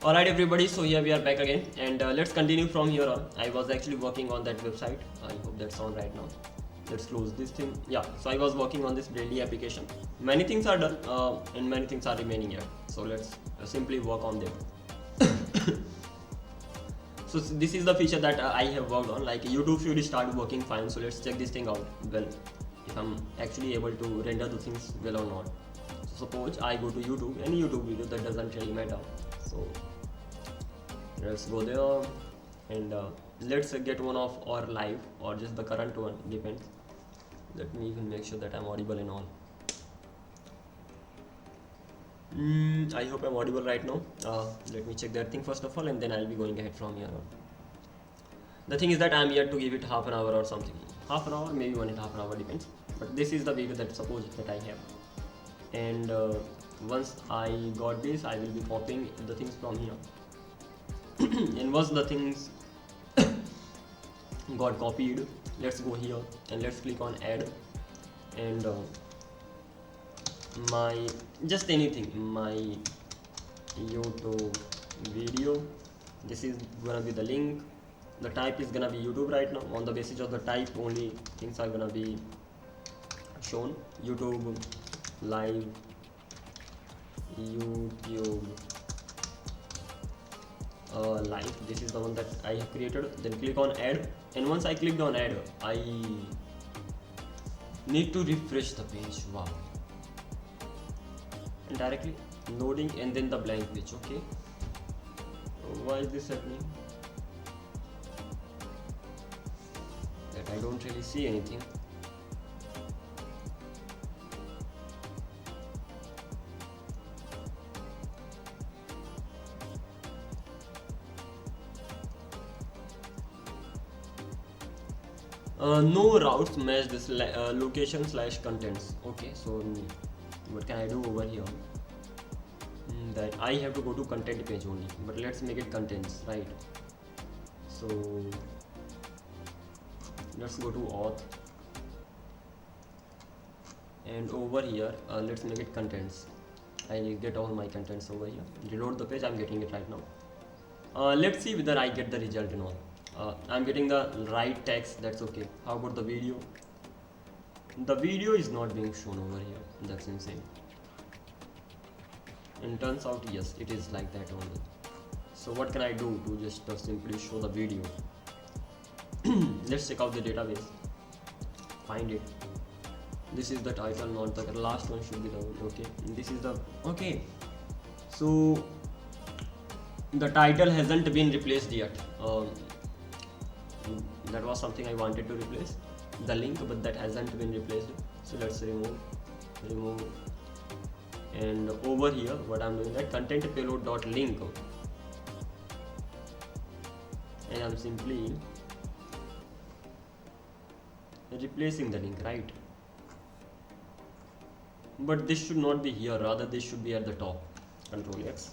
Alright everybody, so here we are back again, and let's continue from here on. I was actually working on that website. I hope that's on right now. Let's close this thing. Yeah, so I was working on this daily application. Many things are done and many things are remaining here. So let's simply work on them. So this is the feature that I have worked on. Like YouTube should start working fine. So let's check this thing out. Well, if I'm actually able to render the things well or not. So suppose I go to YouTube, any YouTube video, that doesn't really matter. So let's go there and let's get one of our live or just the current one, depends. Let me even make sure that I'm audible and all. I hope I'm audible right now. Let me check that thing first of all, and then I'll be going ahead from here on. The thing is that I'm here to give it half an hour or something. Half an hour, maybe 1.5 hours, depends. But this is the video that suppose that I have. And once I got this, I will be copying the things from here. And once the things got copied, let's go here and let's click on add, and my just anything, my YouTube video, this is gonna be the link. The type is gonna be YouTube right now. On the basis of the type only things are gonna be shown. YouTube live, YouTube live, this is the one that I have created. Then click on add, and once I clicked on add, I need to refresh the page. Wow. And directly loading, and then the blank page. Okay, why is this happening? That I don't really see anything. No routes match this location / contents. Okay, so what can I do over here? That I have to go to content page only, but let's make it contents, right? So let's go to auth, and over here let's make it contents. I get all my contents over here. Reload the page. I'm getting it right now. Let's see whether I get the result and all. I'm getting the right text, that's okay. How about the video? The video is not being shown over here. That's insane. And turns out yes, it is like that only. So what can I do to just simply show the video? Let's check out the database. Find it. This is the title, not the last one should be the one. Okay, this is the okay. So the title hasn't been replaced yet. That was something I wanted to replace, the link, but that hasn't been replaced. So let's remove, and over here what I'm doing, that content payload.link, and I'm simply replacing the link, right? But this should not be here, rather this should be at the top. Control X.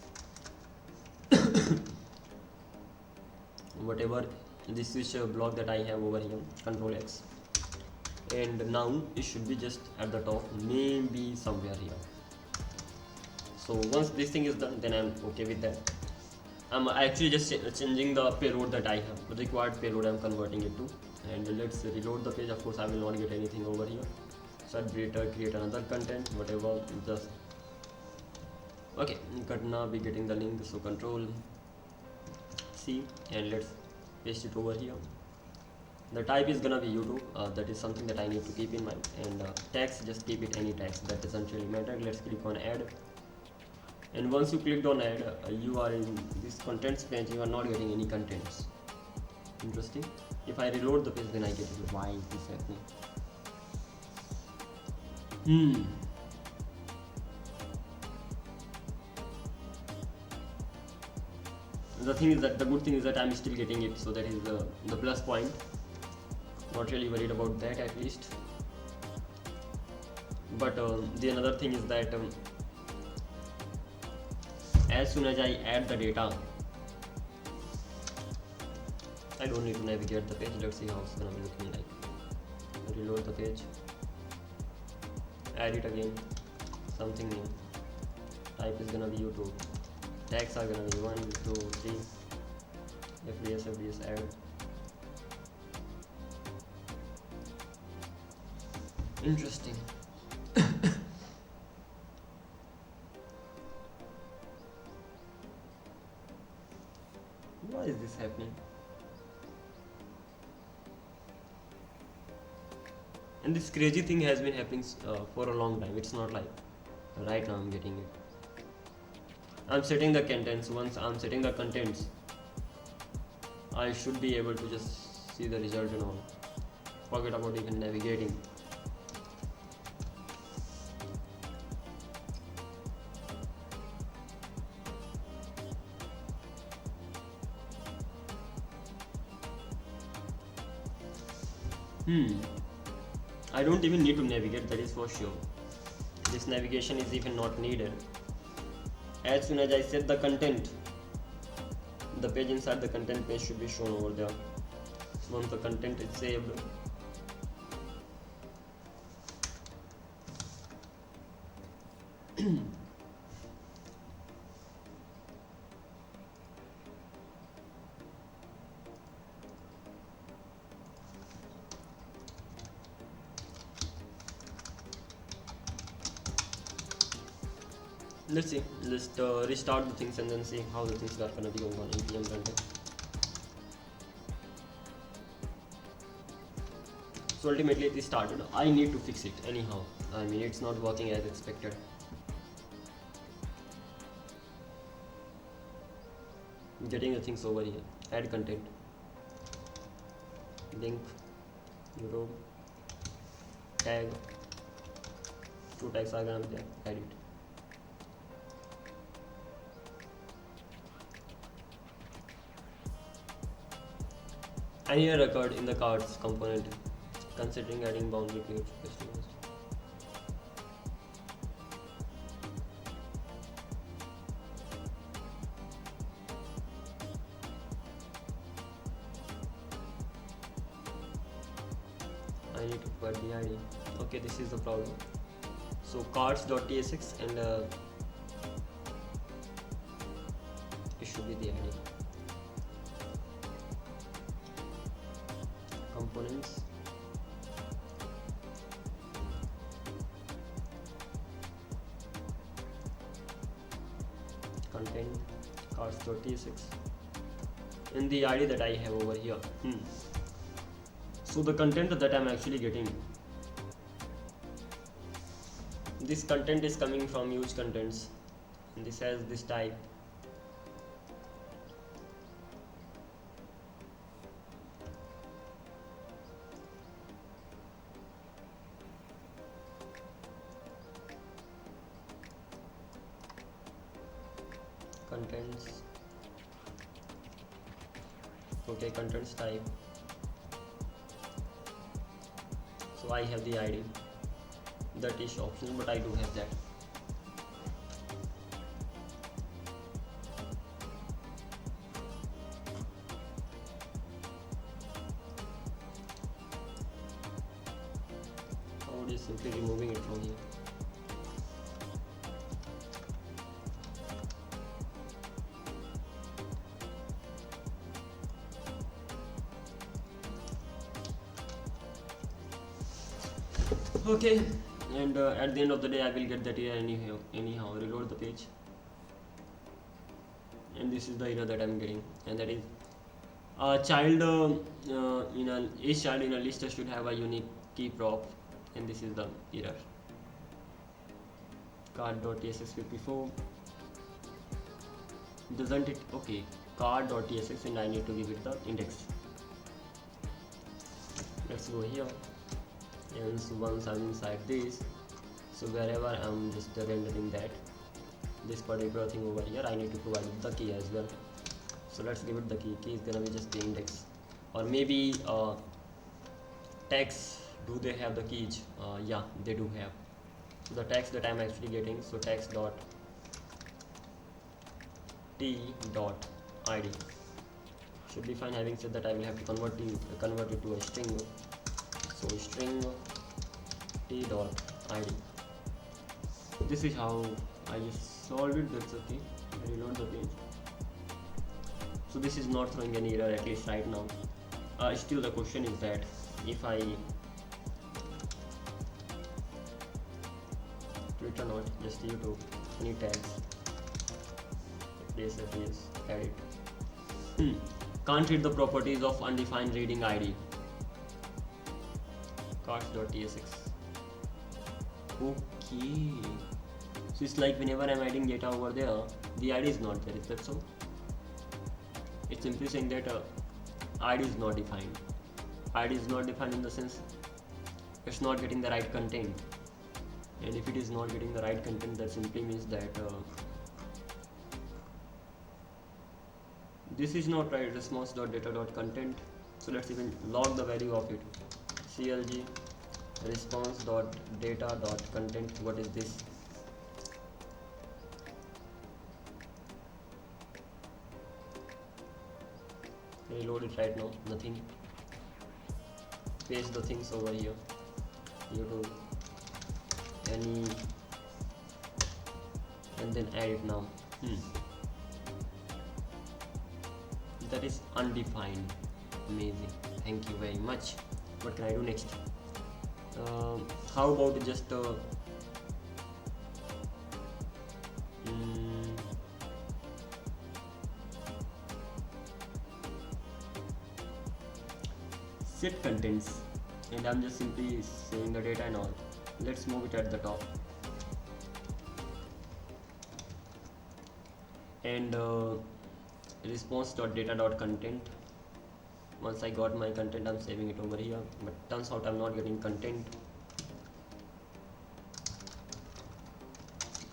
Whatever this switch block that I have over here, Control X, and now it should be just at the top, maybe somewhere here. So once this thing is done, then I'm okay with that. I'm actually just changing the payload that I have, the required payload I'm converting it to. And let's reload the page. Of course I will not get anything over here. So create another content, whatever, just okay. But now we getting the link, so Control C, and let's paste it over here. The type is gonna be YouTube. That is something that I need to keep in mind. And text, just keep it any text, that doesn't really matter. Let's click on add, and once you clicked on add, you are in this contents page. You are not getting any contents. Interesting. If I reload the page, then I get it. Why is this happening? The thing is that the good thing is that I'm still getting it, so that is the plus point. Not really worried about that, at least. But the another thing is that as soon as I add the data, I don't need to navigate the page. Let's see how it's gonna be looking like. Reload the page, add it again, something new. Type is gonna be YouTube. tags are gonna be 1, 2, 3, FDS add. Interesting. Why is this happening? And this crazy thing has been happening for a long time. It's not like right now I'm getting it. I'm setting the contents. Once I'm setting the contents, I should be able to just see the result and all. Forget about even navigating. I don't even need to navigate, that is for sure. This navigation is even not needed. As soon as I set the content, the page inside the content page should be shown over there. So once the content is saved, let's see, let's restart the things and then see how the things are gonna be going on APM content. So ultimately it is started. I need to fix it anyhow. I mean, it's not working as expected. Getting the things over here. Add content. Link. Euro. Tag. 2 tags are gonna be there. Add it. Any error occurred in the cards component, considering adding boundary creates customers. I need to put the ID. Okay, this is the problem. So cards.tsx and it should be the ID. Components. Content cards.tsx in the ID that I have over here. So the content that I'm actually getting, this content is coming from use contents and this has this type. Contents. Okay, contents type. So I have the ID. That is optional, but I do have that. How it is simply removing it from here. Okay, and at the end of the day I will get that error anyhow. Reload the page, and this is the error that I'm getting, and that is child each child in a list should have a unique key prop, and this is the error. Card.tsx54 doesn't it? Okay, card.tsx, and I need to give it the index. Let's go here. And so once I'm inside this, so wherever I'm just rendering that, this particular thing over here, I need to provide it the key as well. So let's give it the key. Key is gonna be just the index, or maybe tags. Do they have the keys? Yeah, they do have. So the tags that I'm actually getting, so tags dot t dot id should be fine. Having said that, I will have to convert it to a string. So string t dot id. This is how I just solved it. That's okay. Reload the page. So this is not throwing any error, at least right now. Still the question is that if I Twitter not just YouTube, any tags, yes, add it. Can't read the properties of undefined reading ID. Cards.tsx. Okay. So it's like whenever I'm adding data over there, the ID is not there. Is that so? It's simply saying that ID is not defined. ID is not defined in the sense it's not getting the right content. And if it is not getting the right content, that simply means that this is not right. Response.data.content. So let's even log the value of it. CLG response.data.content. What is this? Reload it right now. Nothing. Paste the things over here. YouTube. Any. And then add it now. That is undefined. Amazing. Thank you very much. What can I do next? How about just set contents, and I'm just simply saying the data and all. Let's move it at the top. And response.data.content. Once I got my content, I'm saving it over here, but turns out I'm not getting content.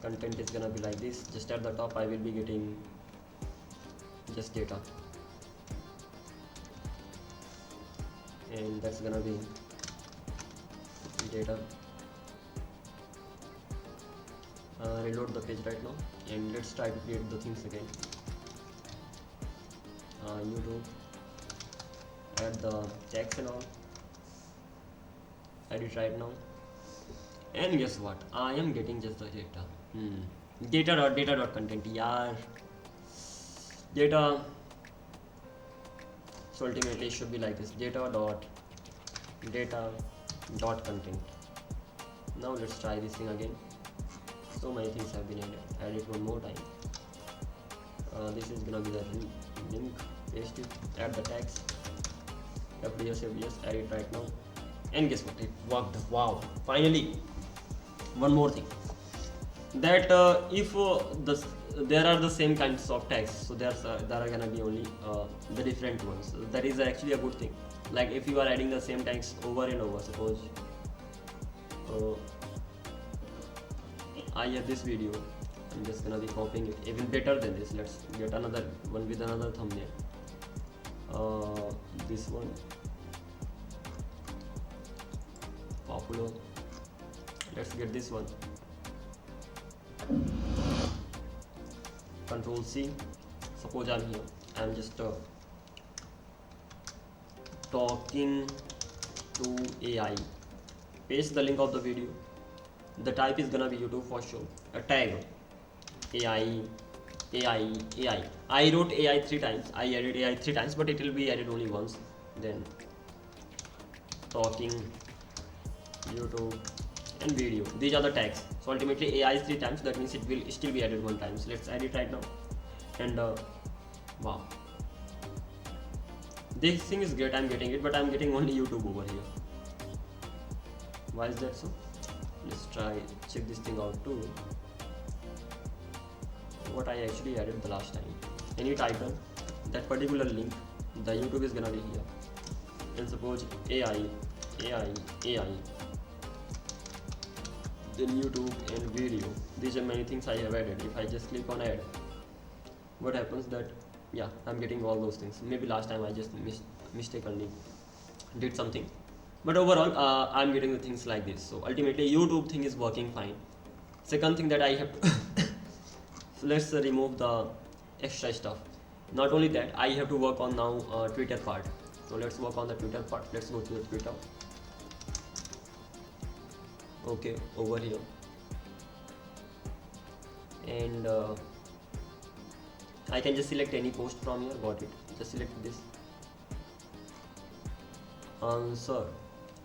Content is gonna be like this. Just at the top I will be getting just data, and that's gonna be data. Reload the page right now, and let's try to create the things again. YouTube, add the text and all, add it right now, and guess what, I am getting just the data. Data.content. Yeah, data. So ultimately it should be like this: data.content. Now let's try this thing again. So many things have been added. Add it one more time. This is gonna be the link. Paste it. Add the tags. FDS, add it right now. And guess what? It worked. Wow! Finally. One more thing. That if there are the same kinds of tags, so there are gonna be only the different ones. That is actually a good thing. Like if you are adding the same tags over and over, suppose I have this video, I'm just gonna be copying it. Even better than this, let's get another one with another thumbnail. This one, popular. Let's get this one. Control C. Suppose I'm here. I'm just talking to AI. Paste the link of the video. The type is gonna be YouTube for sure. A tag AI. I wrote AI 3 times. I added AI 3 times, but it will be added only once. Then talking, YouTube, and video. These are the tags. So ultimately AI is 3 times. That means it will still be added 1 time. So let's add it right now. And wow, this thing is great. I'm getting it, but I'm getting only YouTube over here. Why is that so? Let's check this thing out too. What I actually added the last time. Any title, that particular link, the YouTube is gonna be here. And suppose AI, then YouTube and video. These are many things I have added. If I just click on add, what happens that, yeah, I'm getting all those things. Maybe last time I just mistakenly did something. But overall, I'm getting the things like this. So ultimately, YouTube thing is working fine. Second thing that I have to so let's remove the extra stuff. Not only that, I have to work on now Twitter part. So let's work on the Twitter part. Let's go to the Twitter. Okay, over here. And I can just select any post from here. Got it. Just select this. Answer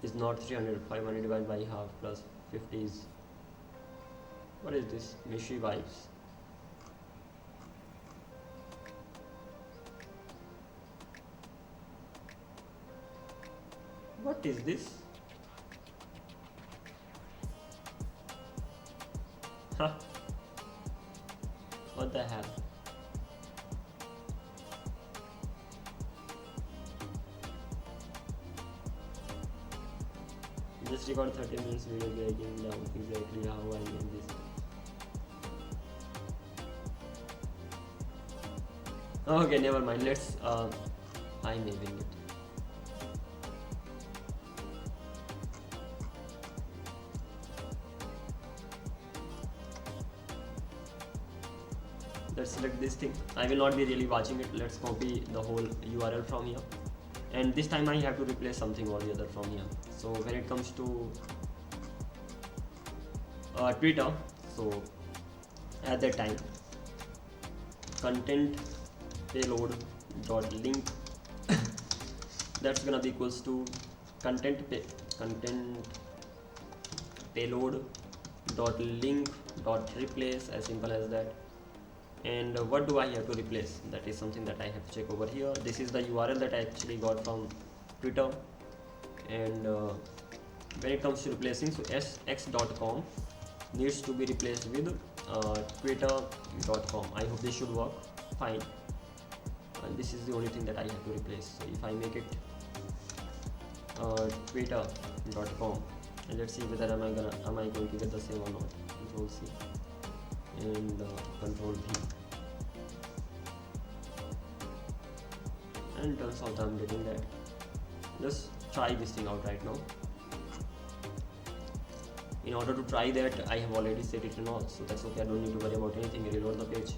is not 300. 500 divided by half plus 50 is, what is this? Mishy vibes. What is this? Huh? What the hell? Just record 30 minutes video breaking down exactly how I made this. Okay, never mind. Let's I may win it. Let's select this thing. I will not be really watching it. Let's copy the whole URL from here, and this time I have to replace something or the other from here. So when it comes to Twitter, so at that time content payload dot link that's gonna be equals to content payload dot link dot replace, as simple as that. And what do I have to replace? That is something that I have to check over here. This is the URL that I actually got from Twitter, and when it comes to replacing, so sx.com needs to be replaced with twitter.com. I hope this should work fine, and this is the only thing that I have to replace. So if I make it twitter.com, and let's see whether am I going to get the same or not. Control C and Control V, and turns out I'm getting that. Let's try this thing out right now. In order to try that, I have already set it in all, so that's okay. I don't need to worry about anything. Reload the page,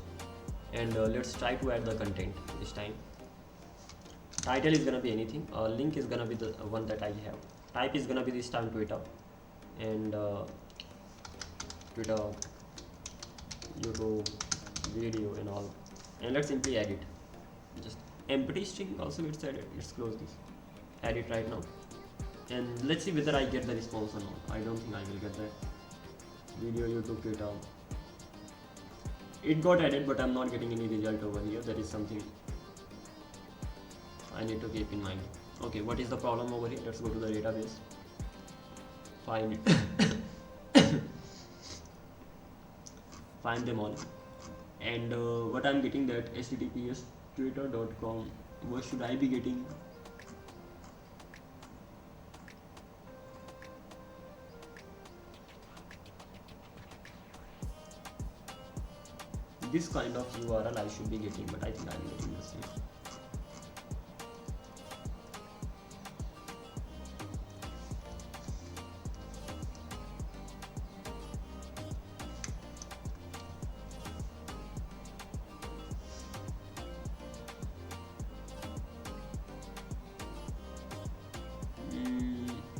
and let's try to add the content this time. Title is gonna be anything. Link is gonna be the one that I have. Type is gonna be this time Twitter, and Twitter, YouTube, video, and all. And let's simply add it. Just empty string also gets added. Let's close this. Add it right now, and let's see whether I get the response or not. I don't think I will get that. Video, YouTube, Twitter. It got added, but I'm not getting any result over here. That is something I need to keep in mind. Okay, what is the problem over here? Let's go to the database. Find it. Find them all. And what I'm getting, that https twitter.com. What should I be getting? This kind of URL I should be getting, but I think I'm getting the same.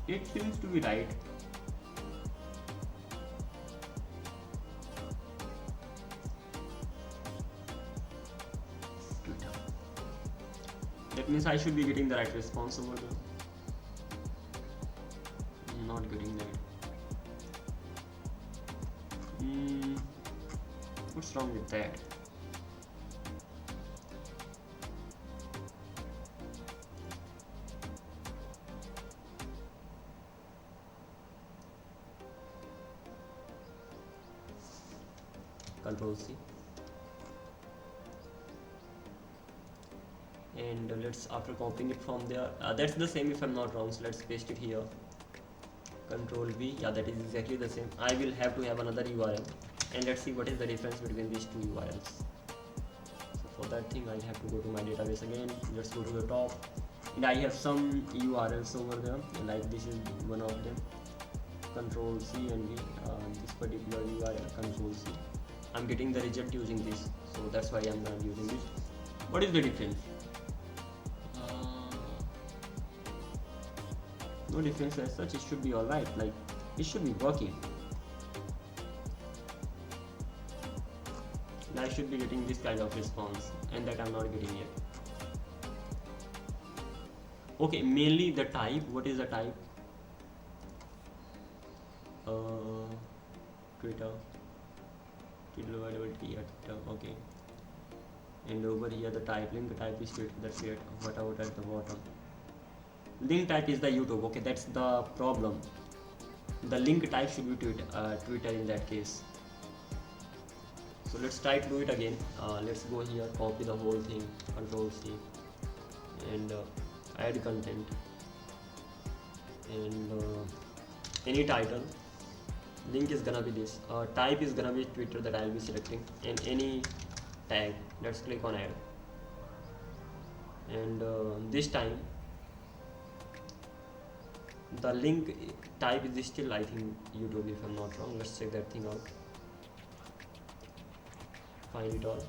It seems to be right. That means I should be getting the right response over there. I'm not getting that. What's wrong with that? Control C. And let's, after copying it from there, that's the same if I'm not wrong, so let's paste it here. Control V, yeah, that is exactly the same. I will have to have another URL, and let's see what is the difference between these two URLs. So for that thing, I'll have to go to my database again. Let's go to the top, and I have some URLs over there, like this is one of them. Control C and V, this particular URL, Control C. I'm getting the result using this, so that's why I'm not using this. What is the difference? No difference as such. It should be alright, like it should be working. And I should be getting this kind of response, and that I'm not getting yet. Okay, mainly the type. What is the type? Twitter, Twitter, okay. And over here the type, link type is Twitter, that's it. What out at the bottom? Link type is the YouTube. Okay, that's the problem. The link type should be Twitter in that case. So let's try to do it again. Let's go here, copy the whole thing, Control C, and add content, and any title. Link is gonna be this. Type is gonna be Twitter that I'll be selecting, and any tag. Let's click on add, and this time the link type is still, I think, YouTube, if I'm not wrong. Let's check that thing out. Find it all.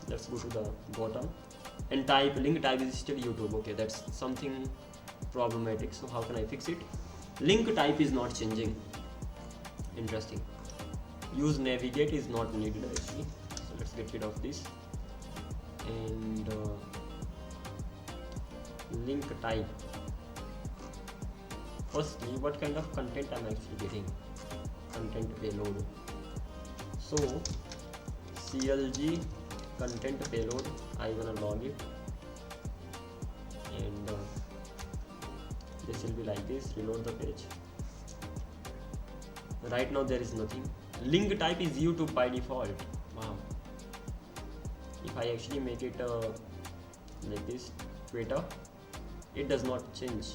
Let's go to the bottom, and type, link type is still YouTube. Okay, that's something problematic. So how can I fix it? Link type is not changing. Interesting. Use navigate is not needed actually. So let's get rid of this, and link type. Firstly, what kind of content I'm actually getting? Content payload. So CLG content payload, I gonna log it, and this will be like this. Reload the page. Right now there is nothing. Link type is YouTube by default. Wow. If I actually make it like this, Twitter, it does not change.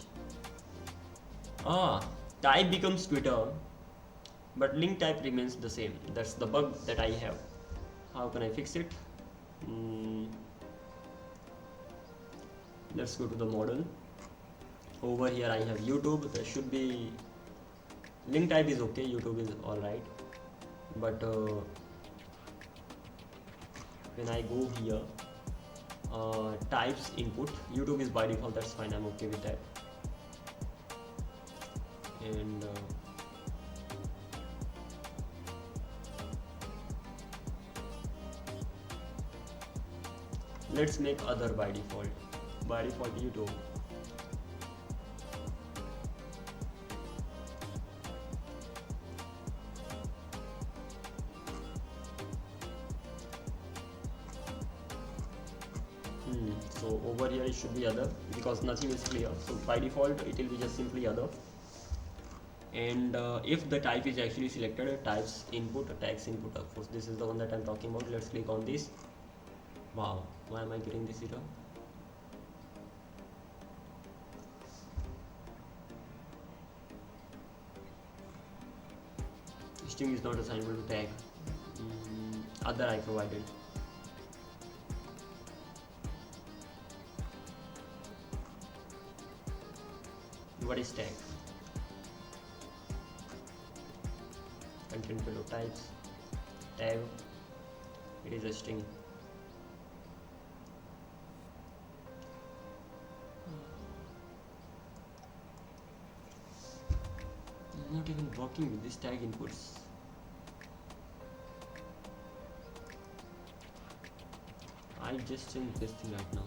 Type becomes Twitter, but link type remains the same. That's the bug that I have. How can I fix it? Let's go to the model. Over here I have YouTube. There should be, link type is okay, YouTube is alright, but when I go here, types input, YouTube is by default, that's fine, I'm okay with that. And let's make other by default YouTube. So over here it should be other, because nothing is clear. So by default it will be just simply other. And if the type is actually selected, types input, tags input, of course this is the one that I'm talking about. Let's click on this. Wow, why am I getting this error? String is not assignable to tag. Other I provided. What is tag? Content below types. Tag. It is a string. I'm not even working with this tag inputs. I just changed this thing right now.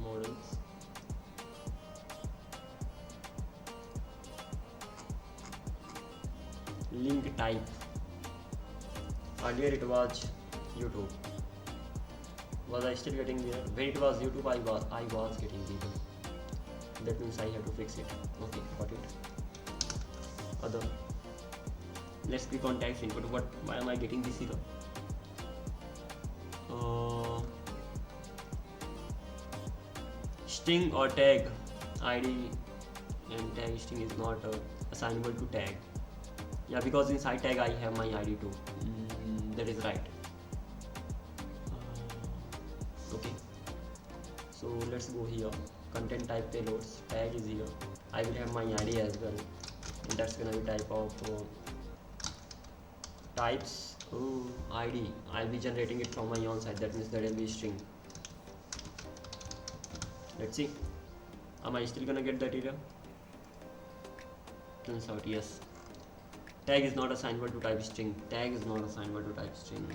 Models. Link type. Earlier it was YouTube. Was I still getting there? When it was YouTube, I was getting there. That means I have to fix it. Okay, got it. Other. Let's click on tags input. Why am I getting this error? String or tag ID, and tag string is not assignable to tag. Yeah, because inside tag I have my ID too. That is right. Okay. So let's go here. Content type payloads. Tag is here. I will have my ID as well. And that's gonna be type of types. ID. I'll be generating it from my own side. That means there will be string. Let's see. Am I still gonna get that error? Turns out yes. Tag is not assignable to type string. Tag is not assignable to type string.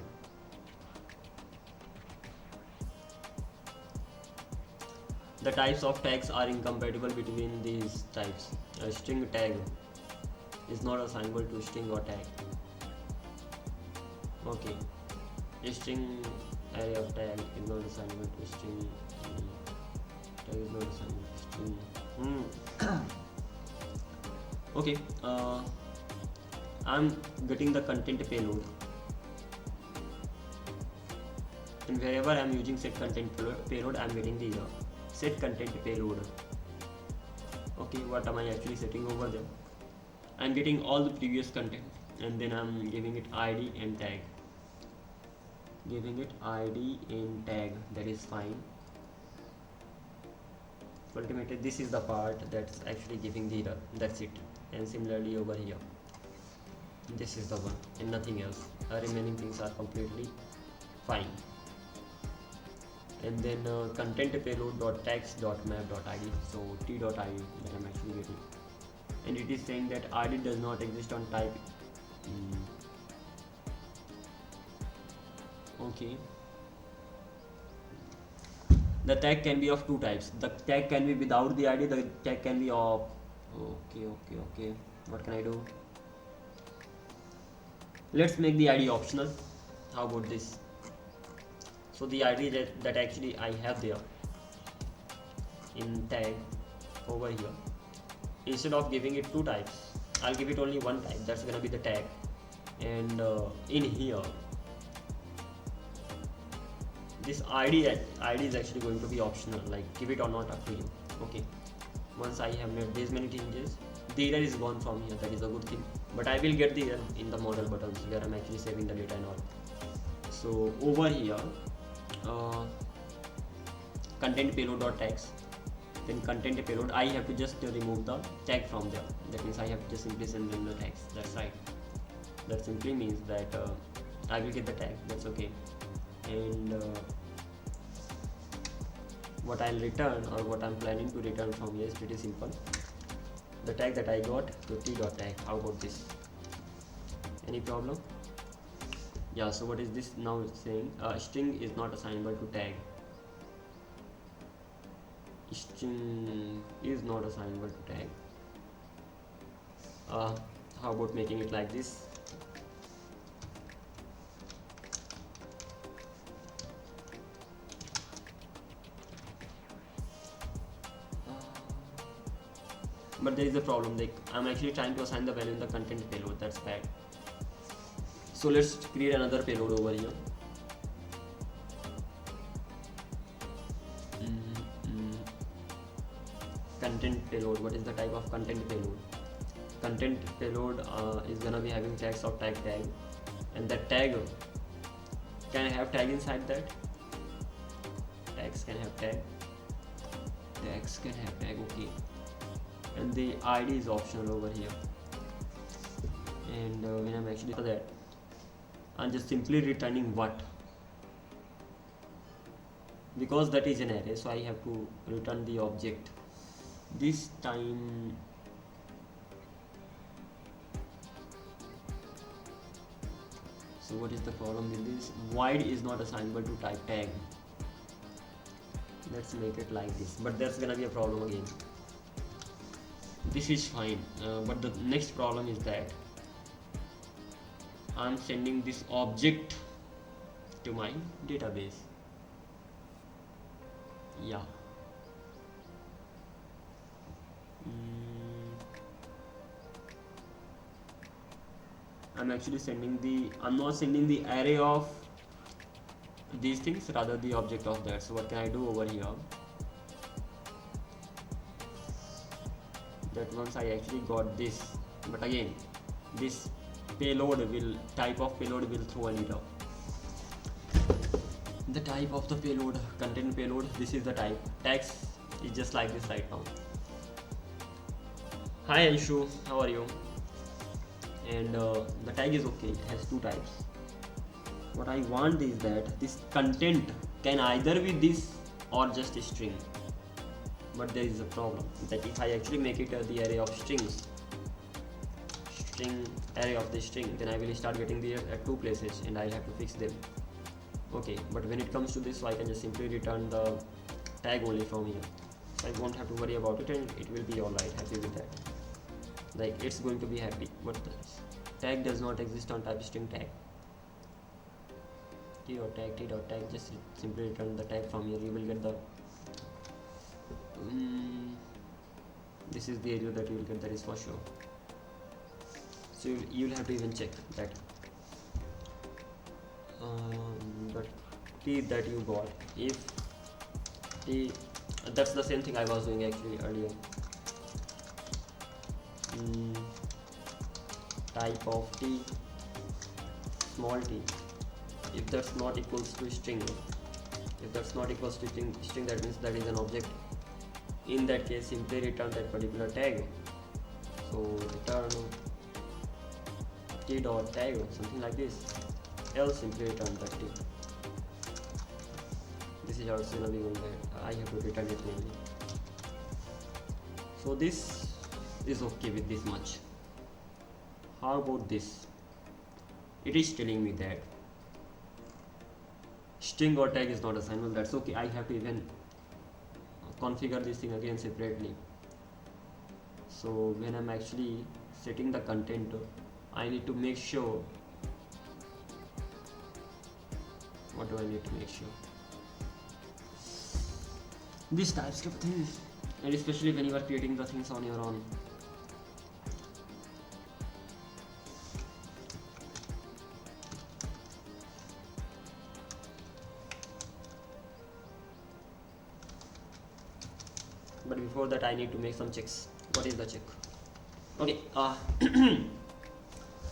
The types of tags are incompatible between these types. A string tag is not assignable to string or tag. Okay. A string array of tag is not assignable to string. Tag is not assignable to string. Okay. I'm getting the content payload, and wherever I'm using set content payload, I'm getting the set content payload. Okay, what am I actually setting over there? I'm getting all the previous content, and then I'm giving it ID and tag. Giving it ID and tag, that is fine. Ultimately, this is the part that's actually giving the error. That's it. And similarly over here, this is the one and nothing else. The remaining things are completely fine. And then content payload.text.map.id, so t.id that I'm actually getting, and it is saying that id does not exist on type. Okay, the tag can be of two types. The tag can be without the id, the tag can be of okay, what can I do? Let's make the id optional. How about this? So the ID that actually I have there in tag over here, instead of giving it two types, I'll give it only one type. That's gonna be the tag. And in here, this ID is actually going to be optional, like give it or not, up to you. Okay, once I have made these many changes, the error is gone from here. That is a good thing, but I will get the error in the model buttons where I'm actually saving the data and all. So over here, content payload.text, then content payload, I have to just remove the tag from there. That means I have to just simply send them the tags. That's right. That simply means that I will get the tag. That's okay. And what I'll return, or what I'm planning to return from here, is pretty simple. The tag that I got to t.tag. How about this? Any problem? Yeah, so what is this now? It's saying string is not assignable to tag. String is not assignable to tag. How about making it like this? But there is a problem, like I'm actually trying to assign the value in the content payload. That's bad. So let's create another payload over here. Content payload. What is the type of content payload? Content payload is gonna be having tags of tag, and that tag, can I have tag inside that? Tags can have tag. Tags can have tag. Okay. And the ID is optional over here. And when I'm actually for that, I'm just simply returning what, because that is an array, so I have to return the object. This time so what is the problem with this? Void is not assignable to type tag. Let's make it like this, but there's gonna be a problem again. This is fine, but the next problem is that I'm sending this object to my database. Yeah. I'm actually sending I'm not sending the array of these things, rather the object of that. So what can I do over here? That once I actually got this, but again, this type of payload will throw an error. The type of the payload, content payload, this is the type. Text is just like this right now. Hi Anshu, how are you? And the tag is okay, it has two types. What I want is that this content can either be this or just a string. But there is a problem that if I actually make it the array of strings, string array of the string, then I will start getting the at two places and I have to fix them. Okay, but when it comes to this, so I can just simply return the tag only from here, so I won't have to worry about it and it will be alright, happy with that. Like it's going to be happy, but the tag does not exist on type string tag. T.tag, just simply return the tag from here, you will get the this is the area that you will get, that is for sure. So you will have to even check that the T that you got, if T, that's the same thing I was doing actually earlier. Type of T, small t, if that's not equals to string, if that's not equals to string, that means that is an object. In that case, simply return that particular tag. So return T.tag, something like this, else simply return that T. This is also gonna be going there, I have to return it mainly. So this is okay with this much. How about this? It is telling me that string or tag is not assigned. Well, that's okay, I have to even configure this thing again separately. So when I'm actually setting the content, I need to make sure, what do I need to make sure? This TypeScript thing, and especially when you are creating the things on your own. But before that I need to make some checks. What is the check? Okay,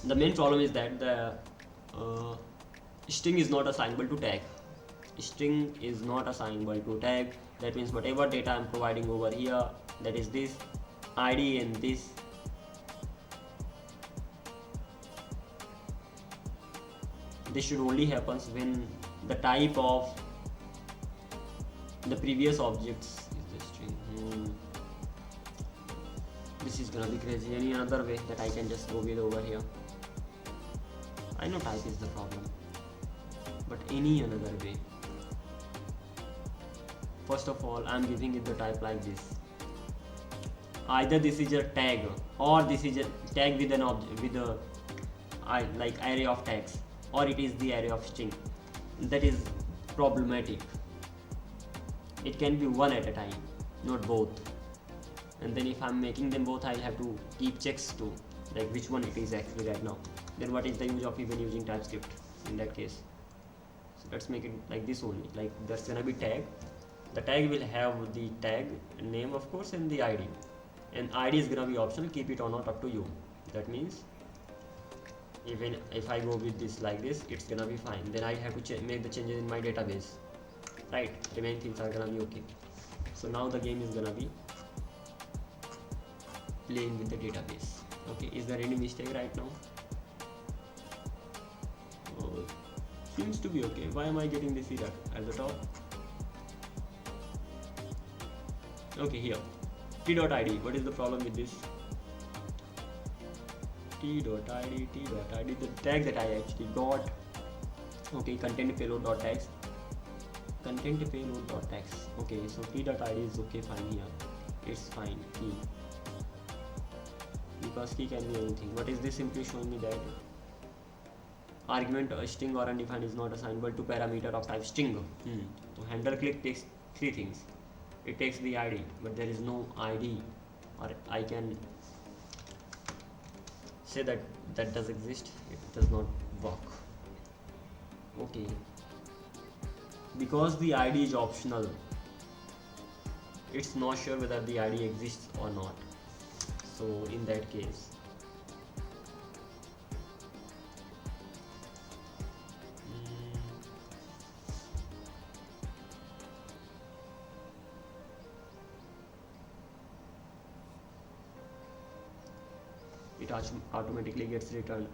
the main problem is that the string is not assignable to tag. String is not assignable to tag. That means whatever data I'm providing over here, that is this ID and this, this should only happens when the type of the previous objects is the string. This is gonna be crazy. Any another way that I can just go with over here? I know type is the problem, but any another way. First of all, I'm giving it the type like this. Either this is a tag or this is a tag with an object with a like array of tags, or it is the array of string. That is problematic. It can be one at a time, not both. And then if I'm making them both, I have to keep checks too, like which one it is actually right now. Then what is the use of even using TypeScript in that case? So let's make it like this only. Like there's gonna be tag. The tag will have the tag name of course and the ID. And ID is gonna be optional, keep it or not, up to you. That means even if I go with this like this, it's gonna be fine. Then I have to make the changes in my database. Right, remaining things are gonna be okay. So now the game is gonna be playing with the database. Okay, is there any mistake right now? Oh, seems to be okay. Why am I getting this error at the top? Okay, here T.id. What is the problem with this? T.id, the tag that I actually got. Okay, content payload.tags. Content payload.tags. Okay, so T.id is okay, fine here. It's fine. Key. Because key can be anything. What is this simply showing me that argument string or undefined is not assignable to parameter of type string. So handler click takes three things. It takes the ID, but there is no ID, or I can say that that does exist. It does not work. Okay, because the ID is optional, it's not sure whether the ID exists or not. So in that case, it automatically gets returned,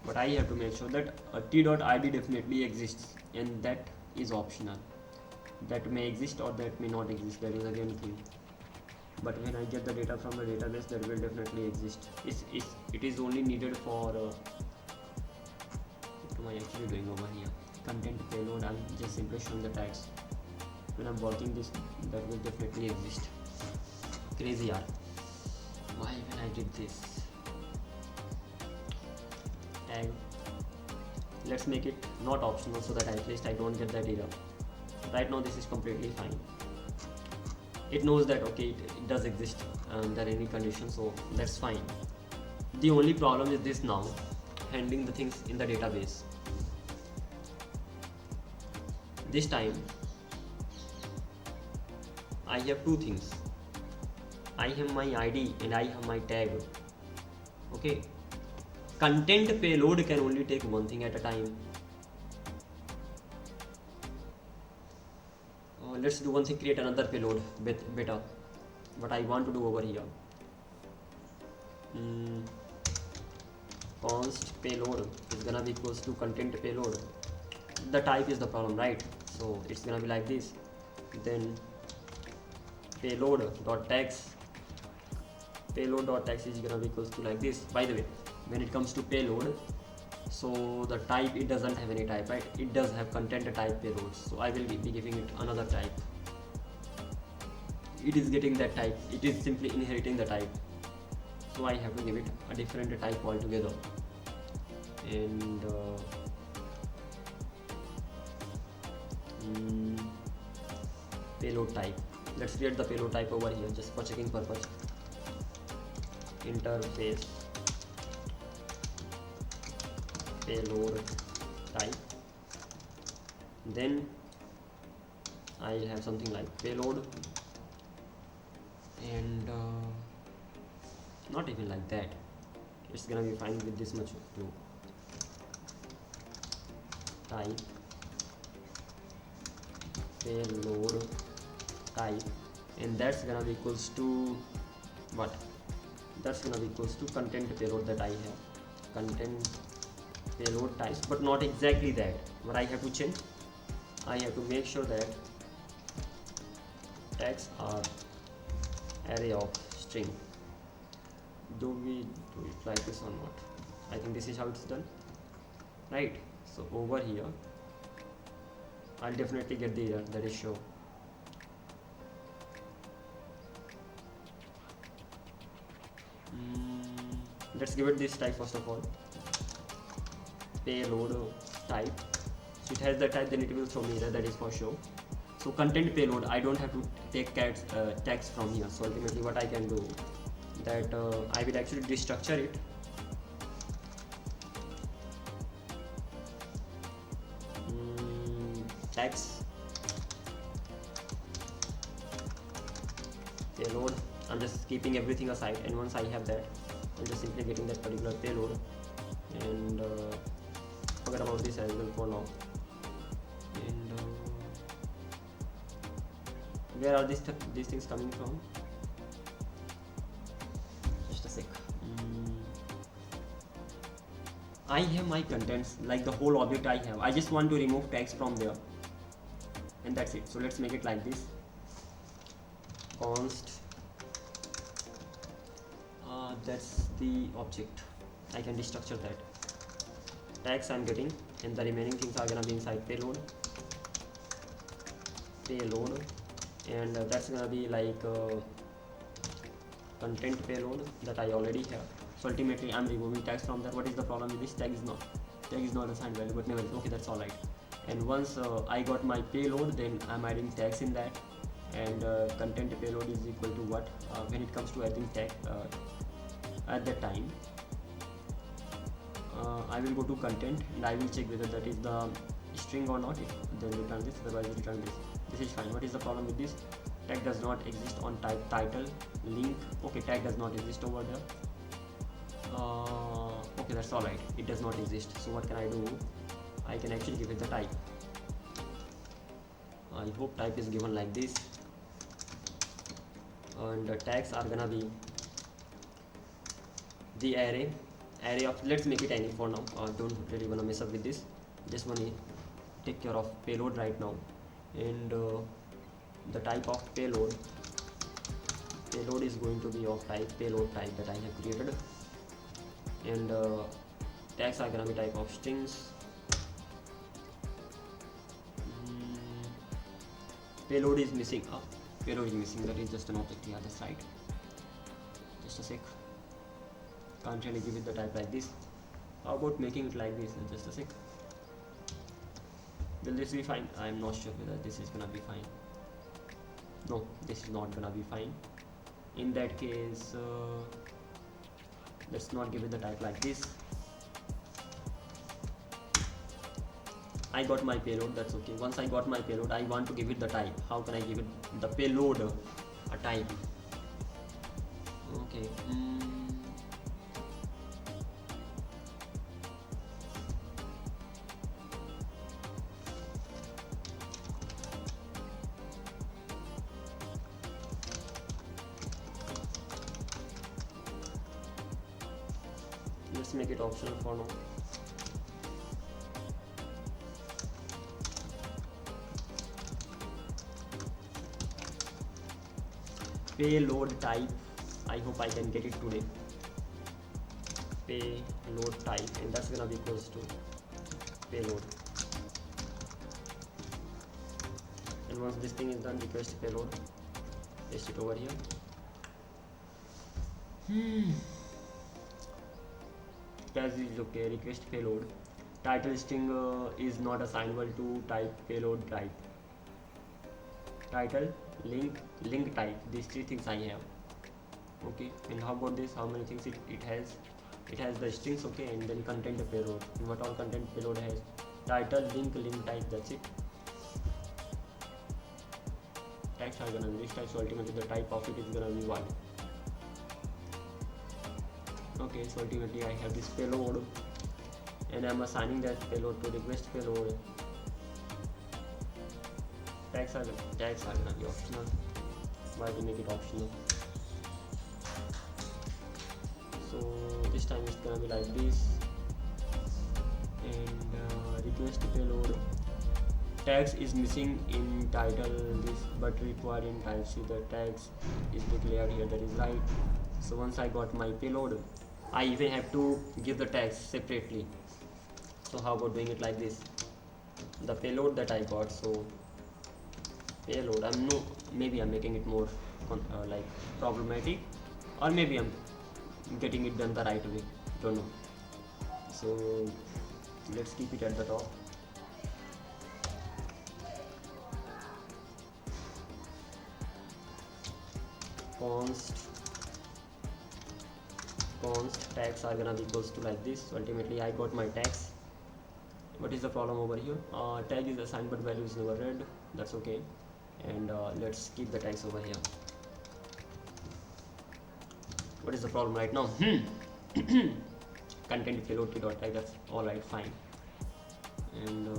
but I have to make sure that a T.id definitely exists, and that is optional. That may exist or that may not exist. That is again thing. but when I get the data from the database, that will definitely exist. It is only needed for what am I actually doing over here? Content payload. I'm just simply showing the tags. When I'm working this, that will definitely exist. Crazy yaar. Why when I did this? Tag. Let's make it not optional so that at least I don't get that error. Right now this is completely fine. It knows that okay, it does exist under any condition, so that's fine. The only problem is this now, handling the things in the database. This time I have two things. I have my ID and I have my tag. Okay. Content payload can only take one thing at a time. Let's do one thing, create another payload beta. What I want to do over here. Const payload is gonna be equals to content payload. The type is the problem, right? So it's gonna be like this. Then payload.tags is gonna be equals to like this. By the way, when it comes to payload, so the type, it doesn't have any type, right? It does have content type payloads, so I will be giving it another type. It is getting that type, it is simply inheriting the type, so I have to give it a different type altogether. And payload type, let's create the payload type over here just for checking purpose. Interface payload type, then I'll have something like payload, and not even like that, it's gonna be fine with this much too. Type payload type, and that's gonna be equals to what? That's gonna be equals to content payload that I have. Content payload types, but not exactly that. What I have to change, I have to make sure that tags are array of string. Do we do it like this or not? I think this is how it's done, right? So over here I'll definitely get the error that is show. Let's give it this type first of all. Payload type. So it has the type, then it will throw me error, that is for sure. So content payload, I don't have to take tags from here. So ultimately what I can do, that I will actually destructure it. Tags payload. I'm just keeping everything aside, and once I have that, I'm just simply getting that particular payload, and forget about this as well for now. And where are these things coming from? Just a sec. I have my contents, like the whole object I have. I just want to remove tags from there, and that's it. So let's make it like this. Const. That's the object. I can destructure that. Tags I'm getting, and the remaining things are gonna be inside payload, and that's gonna be like content payload that I already have. So ultimately I'm removing tags from that. What is the problem with this? Tag is not assigned value, but never. Okay, that's alright. And once I got my payload, then I'm adding tags in that, and content payload is equal to what? When it comes to adding tag, at that time I will go to content and I will check whether that is the string or not. Then return this, otherwise return this. This is fine. What is the problem with this? Tag does not exist on title link. Okay, tag does not exist over there. Okay, that's alright. It does not exist. So what can I do? I can actually give it the type. I hope type is given like this, and the tags are gonna be the array of, let's make it any for now. Don't really wanna mess up with this. Just wanna take care of payload right now, and the type of payload payload is going to be of type payload type that I have created, and tags are gonna be type of strings. Payload is missing. Payload is missing. That is just an object here. That's right. Just a sec. Can't really give it the type like this. How about making it like this? Just a sec. Will this be fine? I'm not sure whether this is gonna be fine. No, this is not gonna be fine. In that case, let's not give it the type like this. I got my payload, that's okay. Once I got my payload, I want to give it the type. How can I give it the payload a type? Okay. Let's make it optional for now. Payload type, I hope I can get it today. Payload type, and that's gonna be equals to payload. And once this thing is done, request payload, paste it over here. As is okay. Request payload. Title string is not assignable to type payload type. Title, link type. These three things I have. Okay. And how about this? How many things it has? It has the strings, okay, and then content payload. And what all content payload has? Title, link type. That's it. Tags are gonna be this type. So ultimately the type of it is gonna be one. Okay, so ultimately I have this payload, and I'm assigning that payload to request payload. Tags are gonna be optional. Why to make it optional? So this time it's gonna be like this, and request payload. Tags is missing in title this, but required in type. See, the tags is declared here. That is right. So once I got my payload, I even have to give the tags separately. So how about doing it like this? The payload that I got, so payload, maybe I'm making it more like problematic, or maybe I'm getting it done the right way, don't know. So let's keep it at the top. Const tags are gonna be equals to like this. So ultimately I got my tags. What is the problem over here? Tag is assigned but value is never read. That's okay. And let's keep the tags over here. What is the problem right now? Content payload key.tag. That's all right, fine. And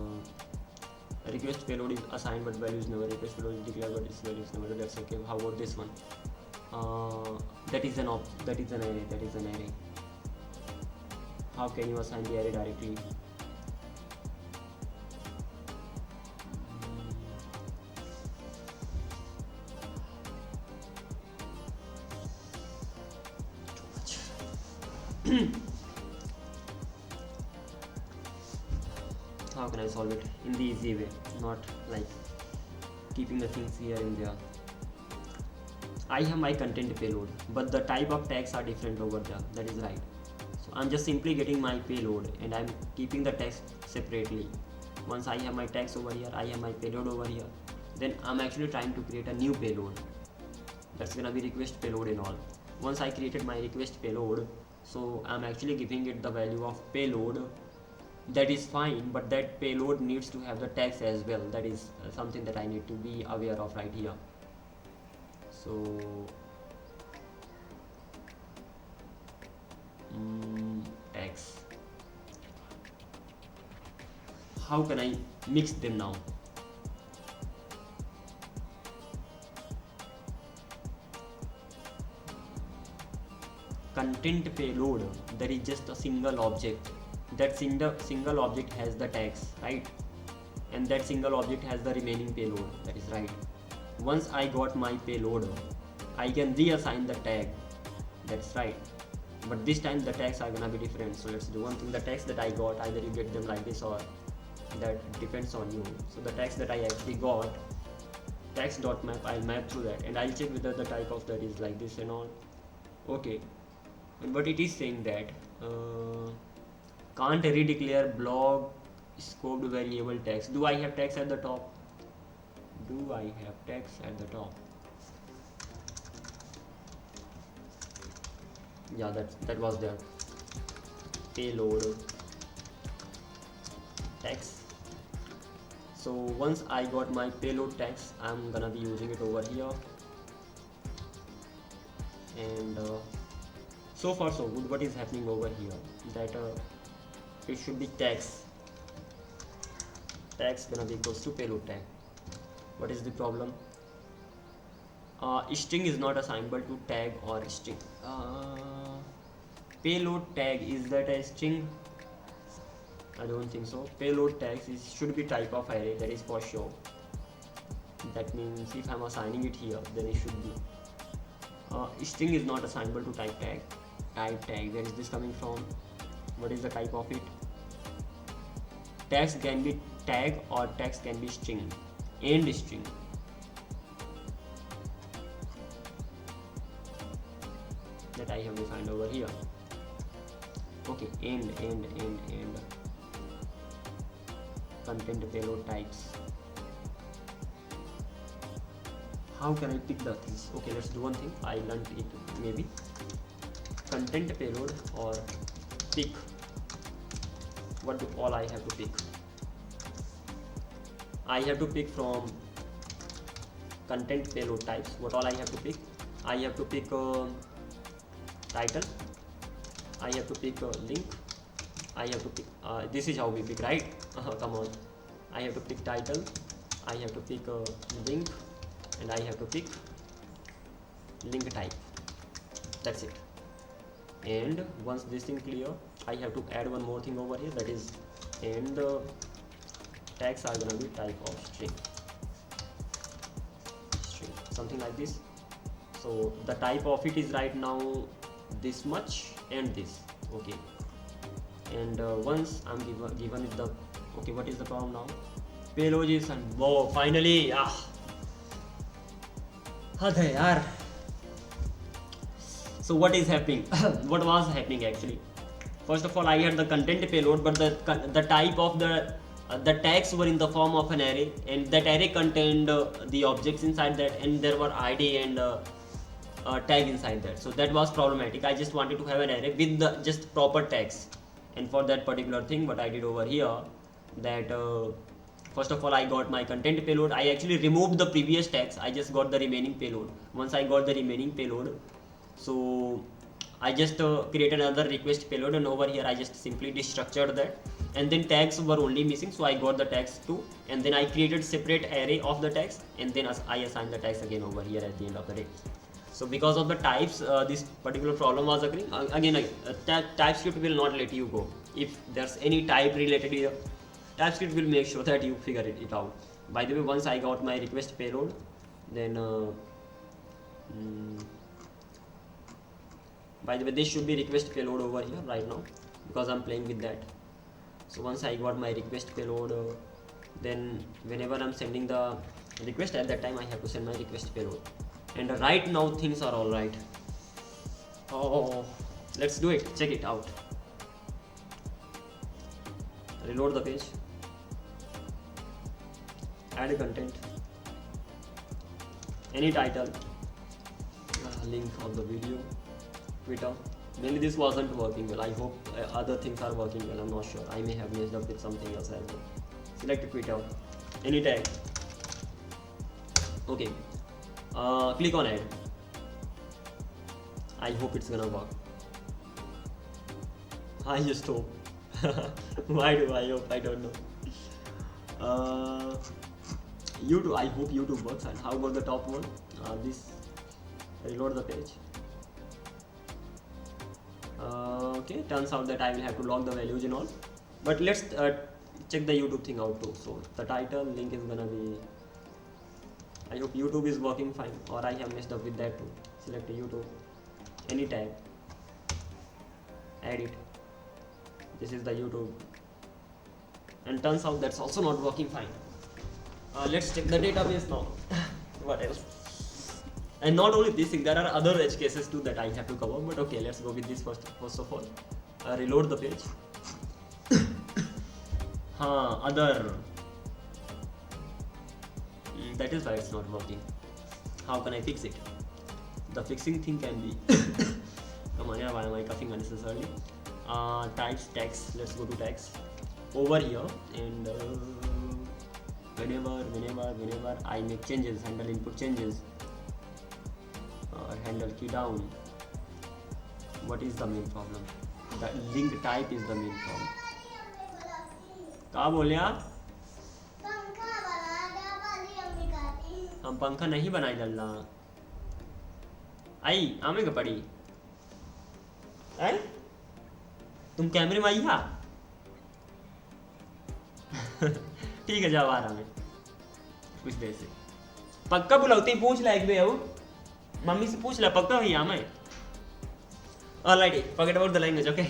request payload is assigned but value is never. Request payload is declared but its value is never. That's okay. How about this one? That is an array. How can you assign the array directly? How can I solve it in the easy way, not like keeping the things here and there? I have my content payload, but the type of tags are different over there. That is right. So I'm just simply getting my payload and I'm keeping the tags separately. Once I have my tags over here, I have my payload over here. Then I'm actually trying to create a new payload. That's gonna be request payload and all. Once I created my request payload, so I'm actually giving it the value of payload. That is fine, but that payload needs to have the tags as well. That is something that I need to be aware of right here. So tags. How can I mix them now? Content payload, there is just a single object. That single object has the tags, right? And that single object has the remaining payload. That is right. Once I got my payload, I can reassign the tag. That's right. But this time the tags are gonna be different. So let's do one thing. The tags that I got, either you get them like this or that depends on you. So the tags that I actually got, tags.map, I'll map through that and I'll check whether the type of that is like this and all. Okay. But it is saying that can't redeclare blog scoped variable tags. Do I have tags at the top? Do I have tags at the top? Yeah, that was there. Payload tags. So once I got my payload tags, I'm gonna be using it over here. And so far so good. What is happening over here? That it should be tags. Tags gonna be equals to payload tag. What is the problem? String is not assignable to tag or string. Payload tag, is that a string? I don't think so. Payload tags should be type of array, that is for sure. That means if I'm assigning it here, then it should be. String is not assignable to type tag. Type tag, where is this coming from? What is the type of it? Tags can be tag or tags can be string. End string. That I have defined over here. Okay, end. Content payload types. How can I pick the things? Okay, let's do one thing. I learned it maybe. Content payload or pick. What do all I have to pick? I have to pick from content payload types. What all I have to pick? I have to pick title. I have to pick link. I have to pick. This is how we pick, right? Come on. I have to pick title. I have to pick link, and I have to pick link type. That's it. And once this thing clear, I have to add one more thing over here. That is, and tags are gonna be type of string, something like this. So the type of it is right now this much and this. Okay. And once I'm given it the okay, what is the problem now? Payload is and whoa, finally. So what is happening? What was happening actually? First of all, I had the content payload, but the type of the tags were in the form of an array, and that array contained the objects inside that, and there were ID and tag inside that. So that was problematic. I just wanted to have an array with the just proper tags, and for that particular thing, what I did over here, that first of all, I got my content payload. I actually removed the previous tags. I just got the remaining payload. Once I got the remaining payload, so I just created another request payload, and over here I just simply destructured that, and then tags were only missing, so I got the tags too, and then I created separate array of the tags, and then I assigned the tags again over here at the end of the day. So because of the types, this particular problem was occurring. Again, TypeScript will not let you go. If there's any type related here, TypeScript will make sure that you figure it out. By the way, once I got my request payload, then by the way, this should be request payload over here right now, because I'm playing with that. So once I got my request payload, then whenever I'm sending the request, at that time I have to send my request payload. And right now things are all right. Oh, let's do it. Check it out. Reload the page. Add content. Any title. Link of the video. Twitter. Mainly this wasn't working well. I hope other things are working well. I'm not sure. I may have messed up with something else as well. Select Twitter. Any tag. Okay. Click on add. I hope it's gonna work. I just hope. Why do I hope? I don't know. YouTube. I hope YouTube works. And how about the top one? This. Reload the page. Okay, turns out that I will have to log the values and all, but let's check the YouTube thing out too. So the title link is gonna be I hope YouTube is working fine, or I have messed up with that too. Select YouTube, any tag, add it. This is the YouTube, and turns out that's also not working fine. Let's check the database now. What else? And not only this thing, there are other edge cases too that I have to cover, but okay, let's go with this first of all. Reload the page. Other. That is why it's not working. How can I fix it? The fixing thing can be come on, yeah, why am I coughing unnecessarily? Types, text, let's go to text over here, and whenever I make changes, handle input changes, or handle key down. What is the main problem? The link type is the main problem. क्या बोलिया? हम पंखा नहीं बनाई डलना आई आमे का पड़ी है तुम कैमरे में आई हा ठीक है जाओ आ रहा मैं कुछ देर से पक्का बुलाती पूछ ला एक बे आओ मम्मी से पूछ ला पक्का भैया मैं alright forget about the language, okay.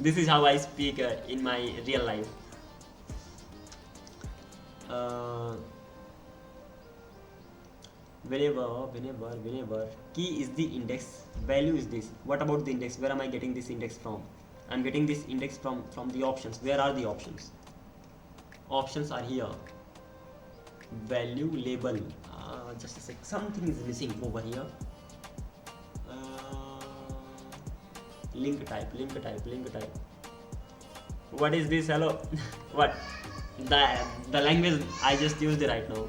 This is how I speak in my real life. Whenever key is the index, value is this. What about the index? Where am I getting this index from? I'm getting this index from the options. Where are the options? Options are here. Value label. Just a sec. Something is missing over here. Link type. What is this? Hello. What? The language I just used right now.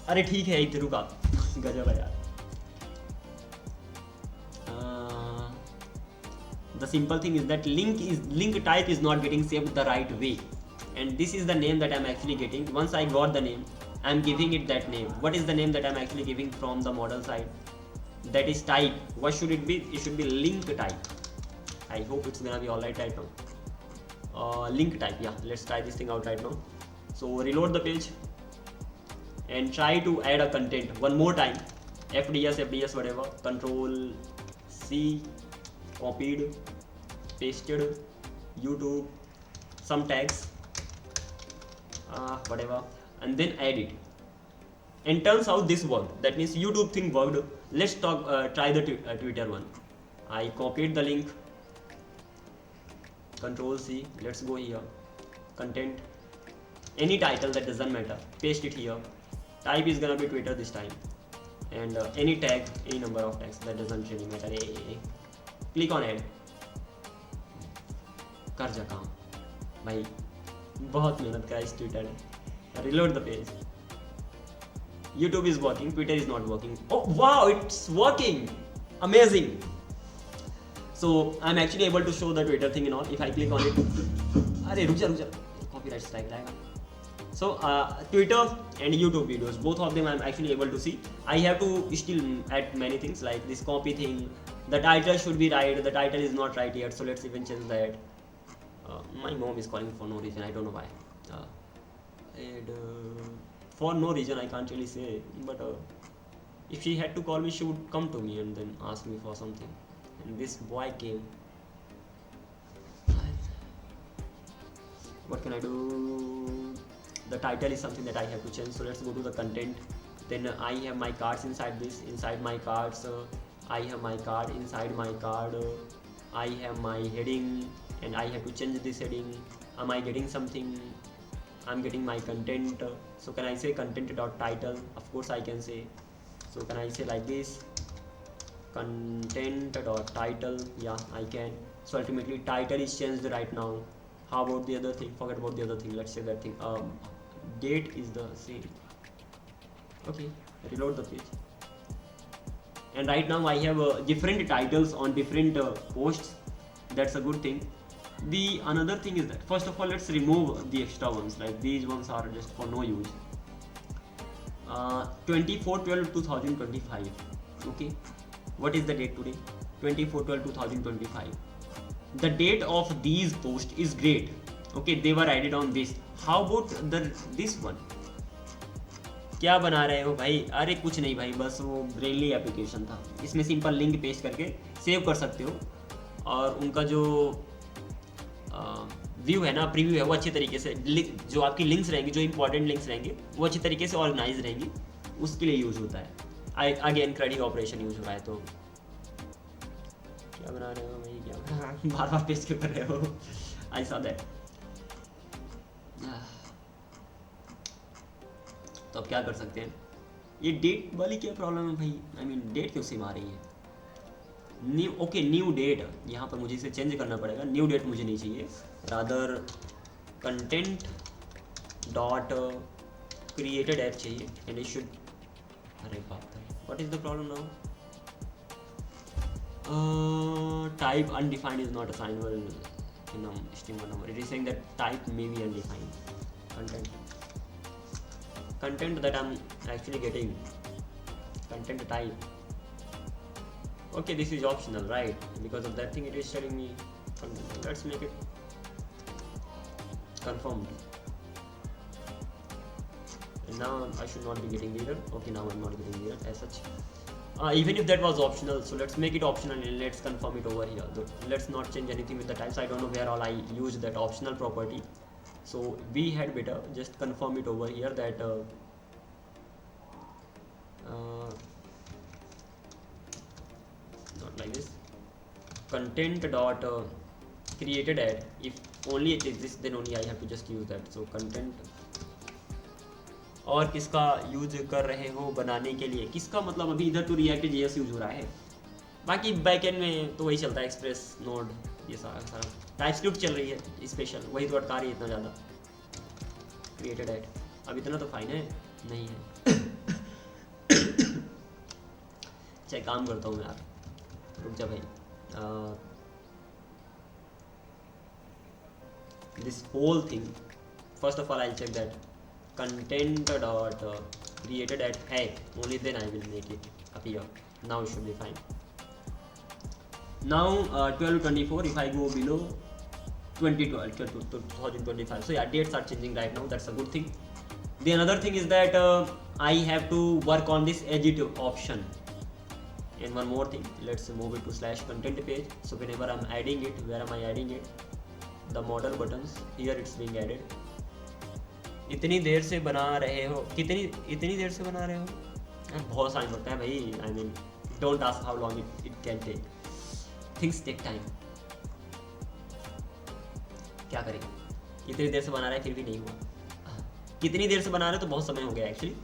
अरे ठीक है इधर रुका गजब है यार. The simple thing is that link type is not getting saved the right way, and this is the name that I'm actually getting. Once I got the name, I'm giving it that name. What is the name that I'm actually giving from the model side? That is type. What should it be? It should be link type. I hope it's gonna be alright right now. Link type. Yeah, let's try this thing out right now. So reload the page and try to add a content one more time. FDS whatever. Control C, copied, pasted, YouTube, some tags, whatever, and then add it. And turns out this worked. That means YouTube thing worked. Let's try the Twitter one. I copied the link. Control C. Let's go here. Content. Any title, that doesn't matter. Paste it here. Type is gonna be Twitter this time. And any tag, any number of tags, that doesn't really matter. Click on add. कर जा काम भाई, बहुत मेहनत का इस Twitter ने. Reload the page. YouTube is working, Twitter is not working. Oh wow, it's working! Amazing! So I'm actually able to show the Twitter thing and all. If I click on it, अरे रुक जा, copyright strike लाएगा. So Twitter and YouTube videos, both of them I'm actually able to see. I have to still add many things like this copy thing. The title should be right. The title is not right yet, so let's even change that. My mom is calling for no reason. I don't know why. For no reason I can't really say, but if she had to call me, she would come to me and then ask me for something. And this boy came. What can I do? The title is something that I have to change, so let's go to the content. Then I have my cards inside this. Inside my cards, I have my card. Inside my card, I have my heading, and I have to change this heading. Am I getting something? I'm getting my content. So can I say content.title? Of course I can say. So can I say like this? Content.title. Yeah, I can. So ultimately title is changed right now. How about the other thing? Forget about the other thing. Let's say that thing. Date is the same. Okay, reload the page. And right now I have different titles on different posts. That's a good thing. The another thing is that first of all, let's remove the extra ones. Like these ones are just for no use. 24/12/2025. Okay, what is the date today? 24/12/2025. The date of these posts is great. Okay, they were added on this. How about this one? क्या बना रहे हो भाई? अरे कुछ नहीं भाई, बस वो ब्रेनली एप्लीकेशन था. इसमें सिंपल लिंक पेस्ट करके सेव कर सकते हो और उनका जो व्यू है ना, प्रीव्यू है, वो अच्छे तरीके से, जो आपकी लिंक्स रहेंगी, जो इंपॉर्टेंट लिंक्स रहेंगे वो अच्छी तरीके से ऑर्गेनाइज रहेंगी, उसके लिए यूज़ होता है. अगेन क्रेडिट ऑपरेशन यूज हो रहा है. तो क्या बना रहे हो भाई, क्या बार बार पेस्ट क्यों कर रहे हो? I saw that. तो अब क्या कर सकते हैं? ये डेट वाली क्या प्रॉब्लम है भाई? आई मीन डेट क्यों सेम आ रही है? न्यू, ओके न्यू डेट, यहाँ पर मुझे इसे चेंज करना पड़ेगा. न्यू डेट मुझे नहीं चाहिए, rather content dot created app चाहिए. एंड इट शुड, अरे बाप रे, what is the problem now? Type undefined is not assignable in string one number. It is saying that type may be undefined. Content that I'm actually getting, content type. Okay, this is optional, right? Because of that thing it is telling me content. Let's make it confirmed. And now I should not be getting error. Okay, now I'm not getting error as such. Even if that was optional, so let's make it optional and let's confirm it over here. Let's not change anything with the types. I don't know where all I used that optional property, so we had better just confirm it over here that not like this. Content dot created ad, if only it exists then only I have to just use that. So content, और किसका use कर रहे हो बनाने के लिए? किसका मतलब अभी इधर तो रिएक्ट जेएस यूज हो रहा है, बाकी बैकएंड में तो वही चलता है, एक्सप्रेस नोड, ये सारा टाइपस्क्रिप्ट चल रही है स्पेशल, वही तो अटका रही है इतना ज़्यादा. क्रिएटेड एड अब इतना तो फाइन है नहीं है. चाहे काम करता हूँ मैं यार, रुक जा भाई. This whole thing, first of all I check that content dot created at है, only then I will make it appear. Now it should be fine. Now 1224, if I go below 2012 to 2025, so yeah, dates are changing right now. That's a good thing. The another thing is that I have to work on this edit option. And one more thing, let's move it to slash content page. So whenever I'm adding it, where am I adding it? The model buttons, here it's being added. इतनी देर से बना रहे हो, इतनी देर से बना रहे हो? बहुत टाइम लगता है भाई. I mean don't ask how long it can take, things take time. क्या करें, इतनी देर से बना रहा है फिर भी नहीं हुआ. कितनी देर से बना रहे हो तो बहुत समय हो गया एक्चुअली.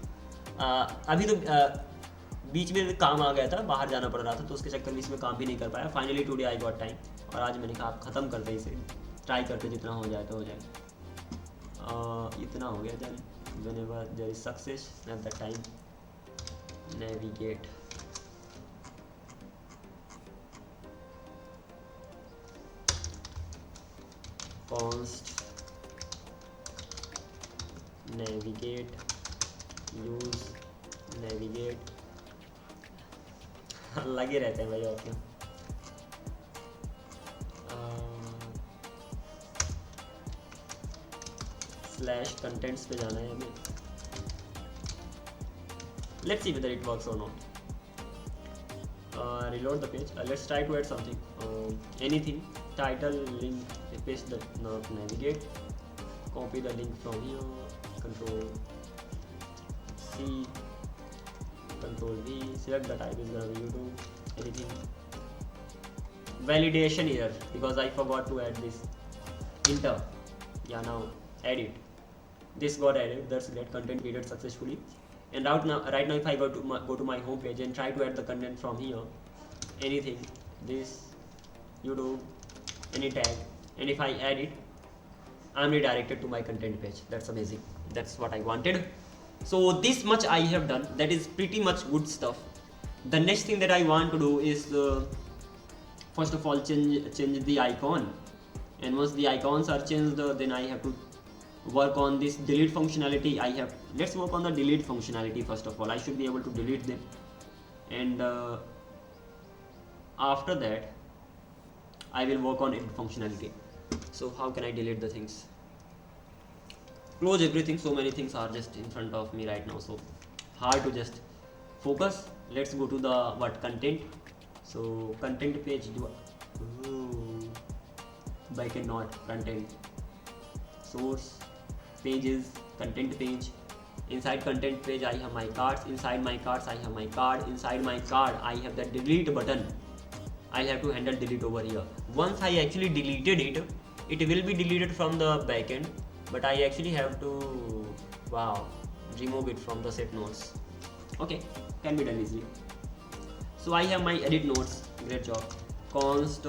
अभी तो बीच में काम आ गया था, बाहर जाना पड़ रहा था, तो उसके चक्कर में इसमें काम भी नहीं कर पाया. Finally today I got time, और आज मैंने कहा आप ख़त्म करते इसे, ट्राई करते जितना हो जाए तो हो जाए. इतना हो गया. then whenever there is success at that time, navigate, const navigate, use navigate. लगे रहते हैं भाई और क्या. स्लैश कंटेंट्स पे जाना है हमें. Let's see whether it works और not. reload the page. Let's try to add something, anything, title, link, paste the navigate, copy the link from here, control C, control V, select the type is gonna be YouTube, anything. Validation error because I forgot to add this enter. Yeah, now add it. This got added. That's great. Content created successfully. And right now if I go to my home page and try to add the content from here, anything, this, YouTube, any tag, and if I add it, I'm redirected to my content page. That's amazing. That's what I wanted. So this much I have done. That is pretty much good stuff. The next thing that I want to do is first of all change the icon, and once the icons are changed, then I have to work on this delete functionality. Let's work on the delete functionality first of all. I should be able to delete them, and after that I will work on edit functionality. So how can I delete the things? close everything. So many things are just in front of me right now, so hard to just focus. Let's go to the content. So content page, backend not content, source pages, content page. Inside content page I have my cards, inside my cards I have my card, inside my card I have the delete button. I have to handle delete over here. Once I actually deleted it, it will be deleted from the backend, but I actually have to remove it from the set nodes. Okay, can be done easily. So I have my edit nodes, great job. Const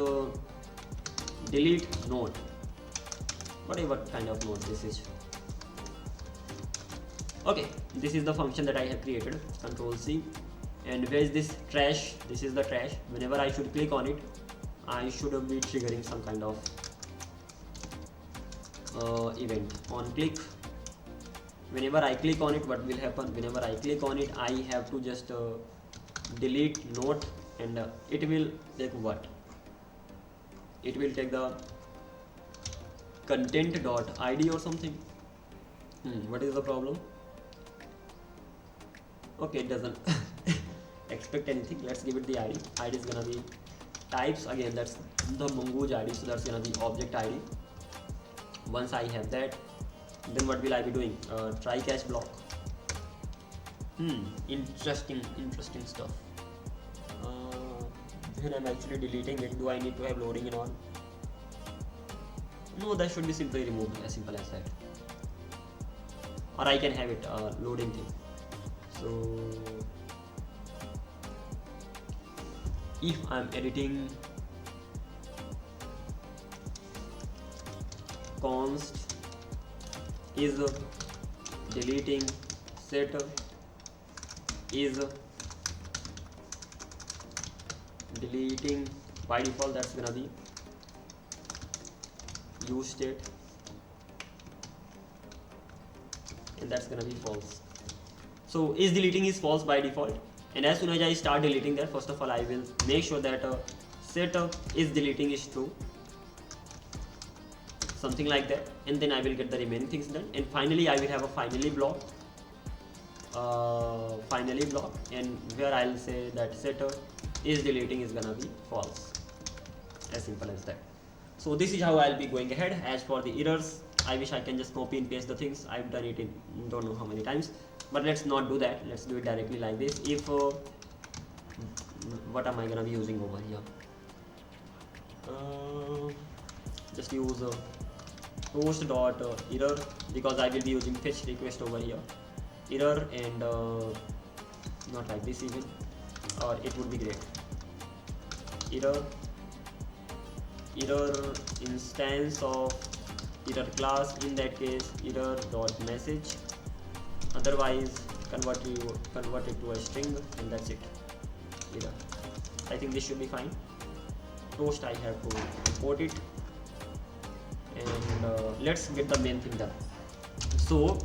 delete node, whatever kind of node this is. Okay, this is the function that I have created. Control C, and where is this trash? This is the trash. Whenever I should click on it, I should be triggering some kind of event on click. Whenever I click on it, what will happen? Whenever I click on it, I have to just delete note, and it will take what? It will take the content.id or something. What is the problem? Okay, it doesn't expect anything. Let's give it the id. Id is gonna be types. Again, that's the mongoose id, so that's gonna be object id. Once I have that, then what will I be doing? Try catch block. Interesting stuff. When I'm actually deleting it, do I need to have loading and all? No, that should be simply removed, as simple as that. Or I can have it loading thing. So if I'm editing const is deleting set is deleting by default, that's gonna be use state, and that's gonna be false. So is deleting is false by default, and as soon as I start deleting that, first of all I will make sure that set is deleting is true, something like that, and then I will get the remaining things done, and finally I will have a finally block, and where I'll say that set is deleting is gonna be false, as simple as that. So this is how I'll be going ahead. As for the errors, I wish I can just copy and paste the things. I've done it in don't know how many times, but let's not do that. Let's do it directly like this. If what am I gonna be using over here? Just use post.error, because I will be using fetch request over here. Error, and not like this even, or it would be great. Error instance of error class, in that case error dot message, otherwise convert it to a string, and that's it. Error. I think this should be fine. Toast, I have to import it, and let's get the main thing done. So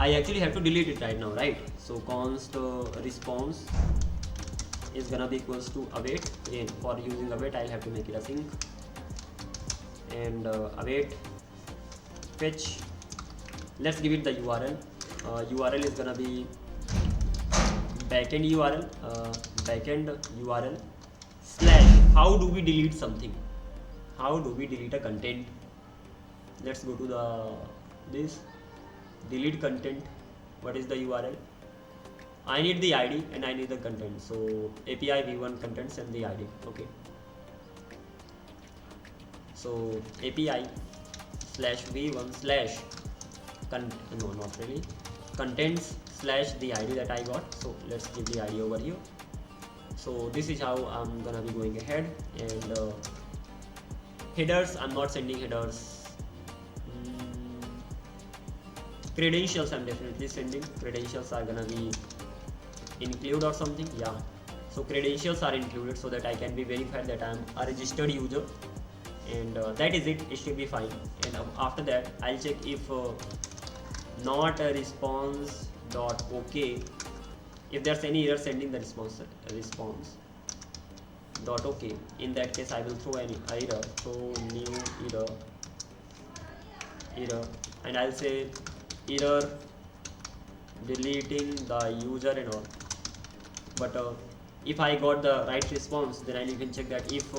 I actually have to delete it right now, right? So const response is gonna be equals to await. Again, for using await, I'll have to make it async, and await fetch. Let's give it the URL. URL is gonna be backend URL slash. How do we delete something? How do we delete a content? Let's go to this delete content. What is the URL? I need the ID and I need the content. So API v1 contents and the ID. Okay. So API slash v1 slash contents slash the ID that I got. So let's give the ID over here. So this is how I'm gonna be going ahead, and headers, I'm not sending headers. Credentials, I'm definitely sending. Credentials are gonna be include or something. Yeah, so credentials are included so that I can be verified that I'm a registered user, and that is it. It should be fine. And after that I'll check if not a response dot okay, if there's any error sending the response dot okay. In that case I will throw any error, so new error, and I'll say error deleting the user and all. But if I got the right response, then I'll even check that if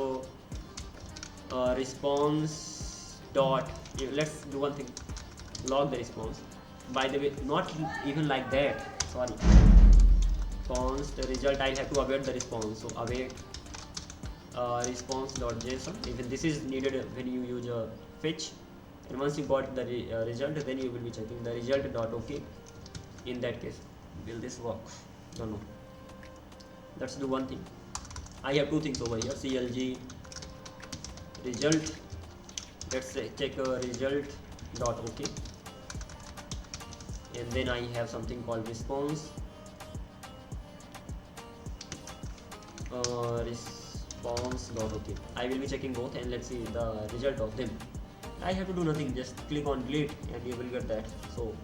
response dot, let's do one thing, log the response. By the way, not even like that, sorry, const result, I'll have to await the response. So await response.json. Even this is needed when you use a fetch, and once you got the result, then you will be checking the result.ok. In that case, will this work? Don't know. Let's do one thing. I have two things over here, clg result. Let's check result.ok, and then I have something called response response.ok. I will be checking both, and let's see the result of them. I have to do nothing, just click on delete and you will get that. So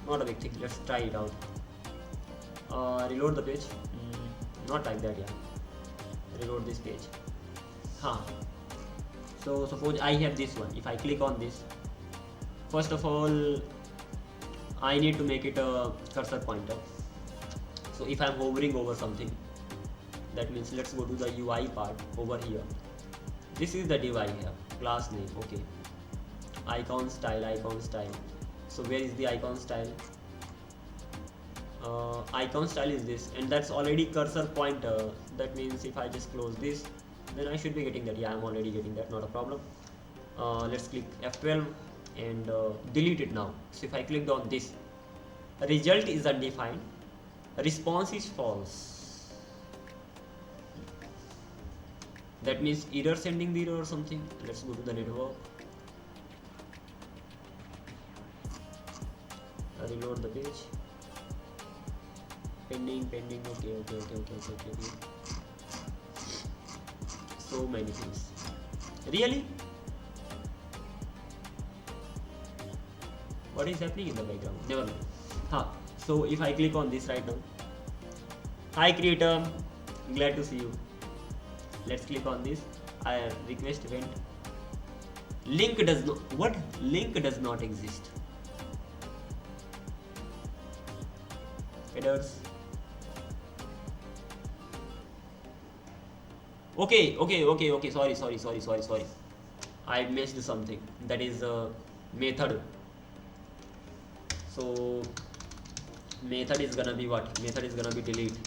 not a big thing. Let's try it out. Reload the page. Not like that, yeah. Reload this page. So suppose I have this one. If I click on this, first of all, I need to make it a cursor pointer. So if I'm hovering over something, that means let's go to the UI part over here. This is the div I have, class name, okay. Icon style. So where is the icon style? Icon style is this, and that's already cursor pointer. That means if I just close this, then I should be getting that. Yeah, I'm already getting that, not a problem. Let's click F12 and delete it now. So if I clicked on this, result is undefined, response is false. That means either sending the error or something. Let's go to the network. Reload the page. Pending. Okay. So many things. Really? What is happening in the background? Never mind. So if I click on this right now. Hi creator, glad to see you. Let's click on this. I request event. Link does not. What? Link does not exist. Headers. Okay. Sorry. I missed something. That is method. So method is gonna be what? Method is gonna be delete.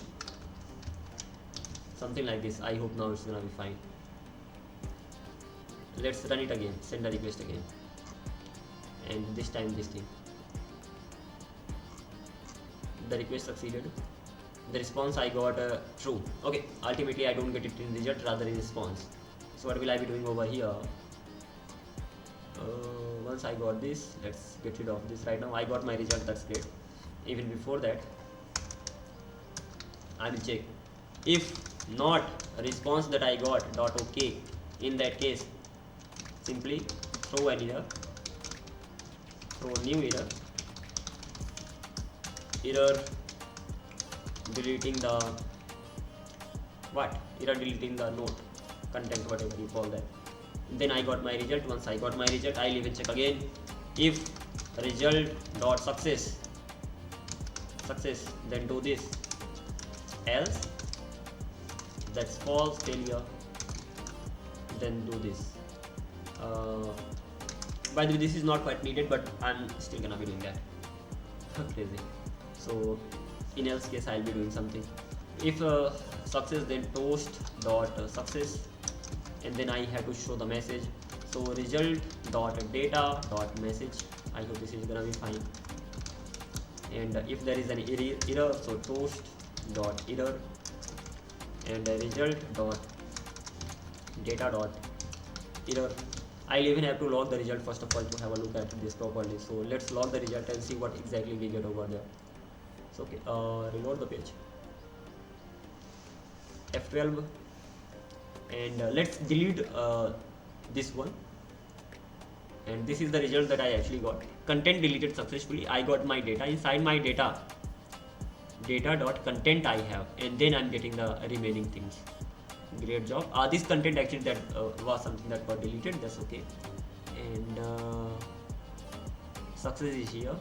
Something like this. I hope now it's gonna be fine. Let's run it again. Send a request again. And this time this thing. The request succeeded. The response I got true. Okay, ultimately I don't get it in result, rather in response. So what will I be doing over here? Once I got this, let's get rid of this right now. I got my result, that's great. Even before that, I will check. If not response that I got dot okay, in that case, simply throw an error, throw new error, error deleting the what? Error deleting the note, content, whatever you call that. Then I got my result. Once I got my result, I'll even check again. If result dot success, then do this. Else, that's false, failure. Then do this. By the way, this is not quite needed, but I'm still gonna be doing that. Crazy. So in else case, I'll be doing something. If success, then toast dot success, and then I have to show the message. So result dot data dot message. I hope this is gonna be fine. And if there is an error, so toast dot error, and result dot data dot error. I'll even have to log the result first of all to have a look at this properly. So let's log the result and see what exactly we get over there. So okay, reload the page. F12, and let's delete this one. And this is the result that I actually got. Content deleted successfully. I got my data. Inside my data dot content I have, and then I'm getting the remaining things. Great job. This content actually that was something that got deleted. That's okay. And success is here.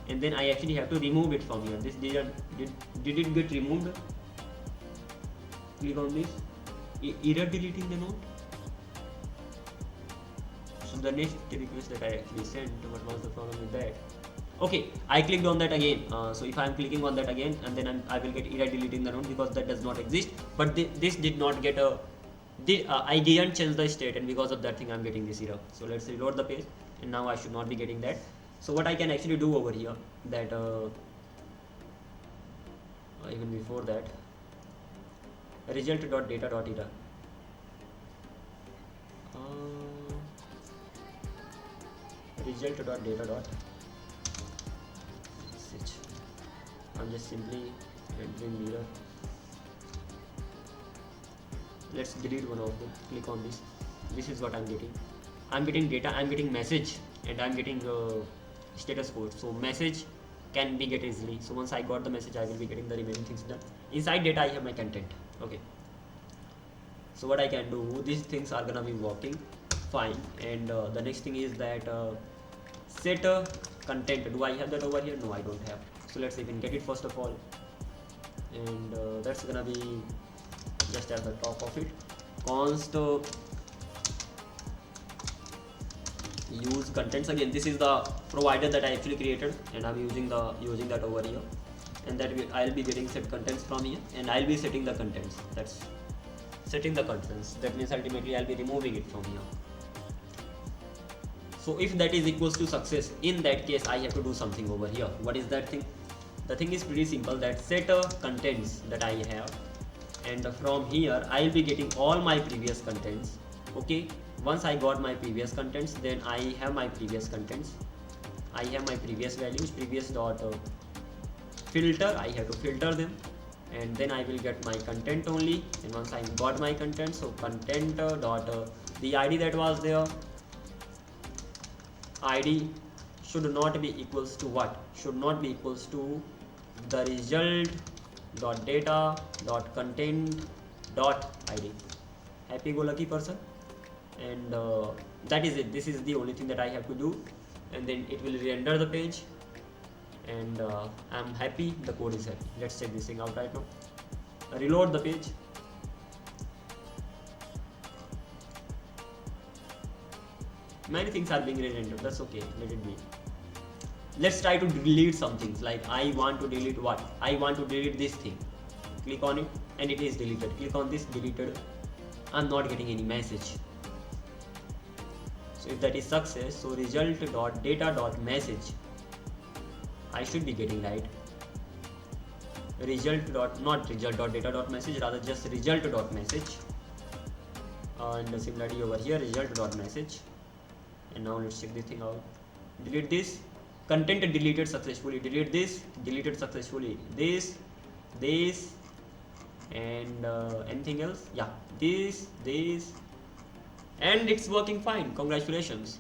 and then I actually have to remove it from here. This did it get removed? Click on this. Error deleting the note. So the next request that I actually sent, what was the problem with that? Okay, I clicked on that again. So if I am clicking on that again, and then I will get error deleting the note because that does not exist. But this did not get a. I didn't change the state, and because of that thing, I'm getting this error. So let's reload the page, and now I should not be getting that. So what I can actually do over here, that even before that, result.data.error. Result.data.message. I'm just simply entering error. Let's delete one of them. Click on this. This is what I'm getting. I'm getting data, I'm getting message, and I'm getting status code. So message can be get easily. So once I got the message, I will be getting the remaining things done. Inside data, I have my content. Okay. So what I can do, these things are gonna be working fine. And the next thing is that set content. Do I have that over here? No, I don't have. So let's even get it first of all. And that's gonna be just at the top of it. Const use contents. Again, this is the provider that I actually created, and I'm using that over here. And that I'll be getting set contents from here, and I'll be setting the contents. That's setting the contents. That means ultimately I'll be removing it from here. So if that is equals to success, in that case I have to do something over here. What is that thing? The thing is pretty simple, that set contents that I have, and from here I'll be getting all my previous contents. Okay, once I got my previous contents, then I have my previous contents. I have my previous values, previous dot filter. I have to filter them, and then I will get my content only. And once I got my content, so content dot the ID that was there, ID should not be equals to what? Should not be equals to the result dot data dot content dot ID. Happy go lucky person. And that is it. This is the only thing that I have to do, and then it will render the page, and I'm happy the code is happy. Let's check this thing out right now. Reload the page. Many things are being rendered. That's okay, let it be. Let's try to delete some things. Like I want to delete what? I want to delete this thing. Click on it and it is deleted. Click on this, deleted. I'm not getting any message. So if that is success, so result.data.message I should be getting right. Not result.data.message, rather just result.message. And similarly over here, result.message. And now let's check this thing out. Delete this. Content deleted successfully. Delete this. Deleted successfully. This, and anything else? Yeah, this, and it's working fine. Congratulations.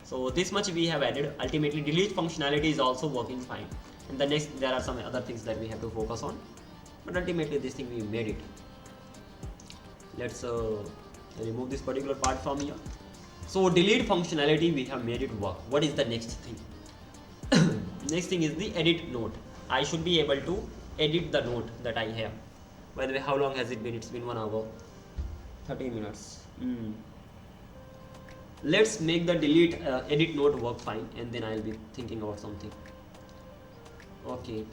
So this much we have added. Ultimately, delete functionality is also working fine. And the next, there are some other things that we have to focus on. But ultimately, this thing we made it. Let's remove this particular part from here. So delete functionality, we have made it work. What is the next thing? Next thing is the edit note. I should be able to edit the note that I have. By the way, how long has it been? It's been 1 hour, 30 minutes. Let's make the delete edit note work fine, and then I'll be thinking about something. Okay.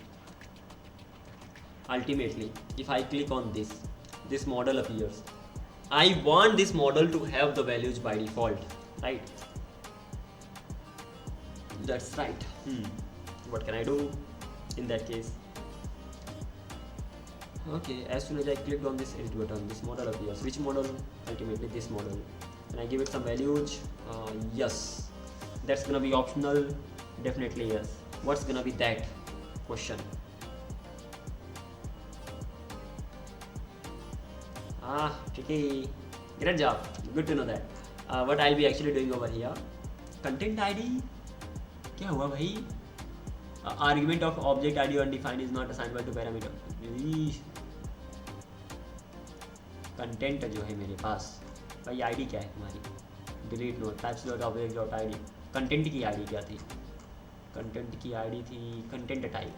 Ultimately, if I click on this, this model appears. I want this model to have the values by default, right? That's right. What can I do in that case? Okay, as soon as I clicked on this edit button, this model appears. Which model? Ultimately this model. Can I give it some values? Yes. That's gonna be optional. Definitely yes. What's gonna be that? Question. Tricky. Great job. Good to know that. What I'll be actually doing over here. Content ID. क्या हुआ भाई? Argument of object ID undefined is not assigned by to parameter. Content जो है मेरे पास, भाई ID क्या है तुम्हारी? Delete note types dot object dot ID. Content की ID क्या थी? कंटेंट की आईडी थी content type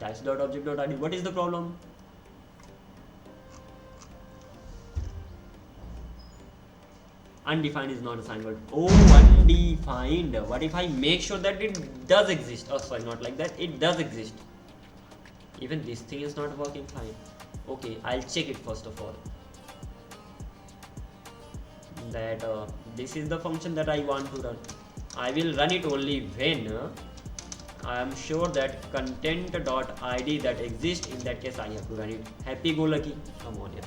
types.object.id. what is the problem? Undefined is not assigned word. Oh, undefined. What if I make sure that it does exist? Oh, sorry, not like that. It does exist. Even this thing is not working fine. Okay, I'll check it first of all. That this is the function that I want to run. I will run it only when I am sure that content.id that exists. In that case, I have to run it. Happy go lucky. Come on, yeah.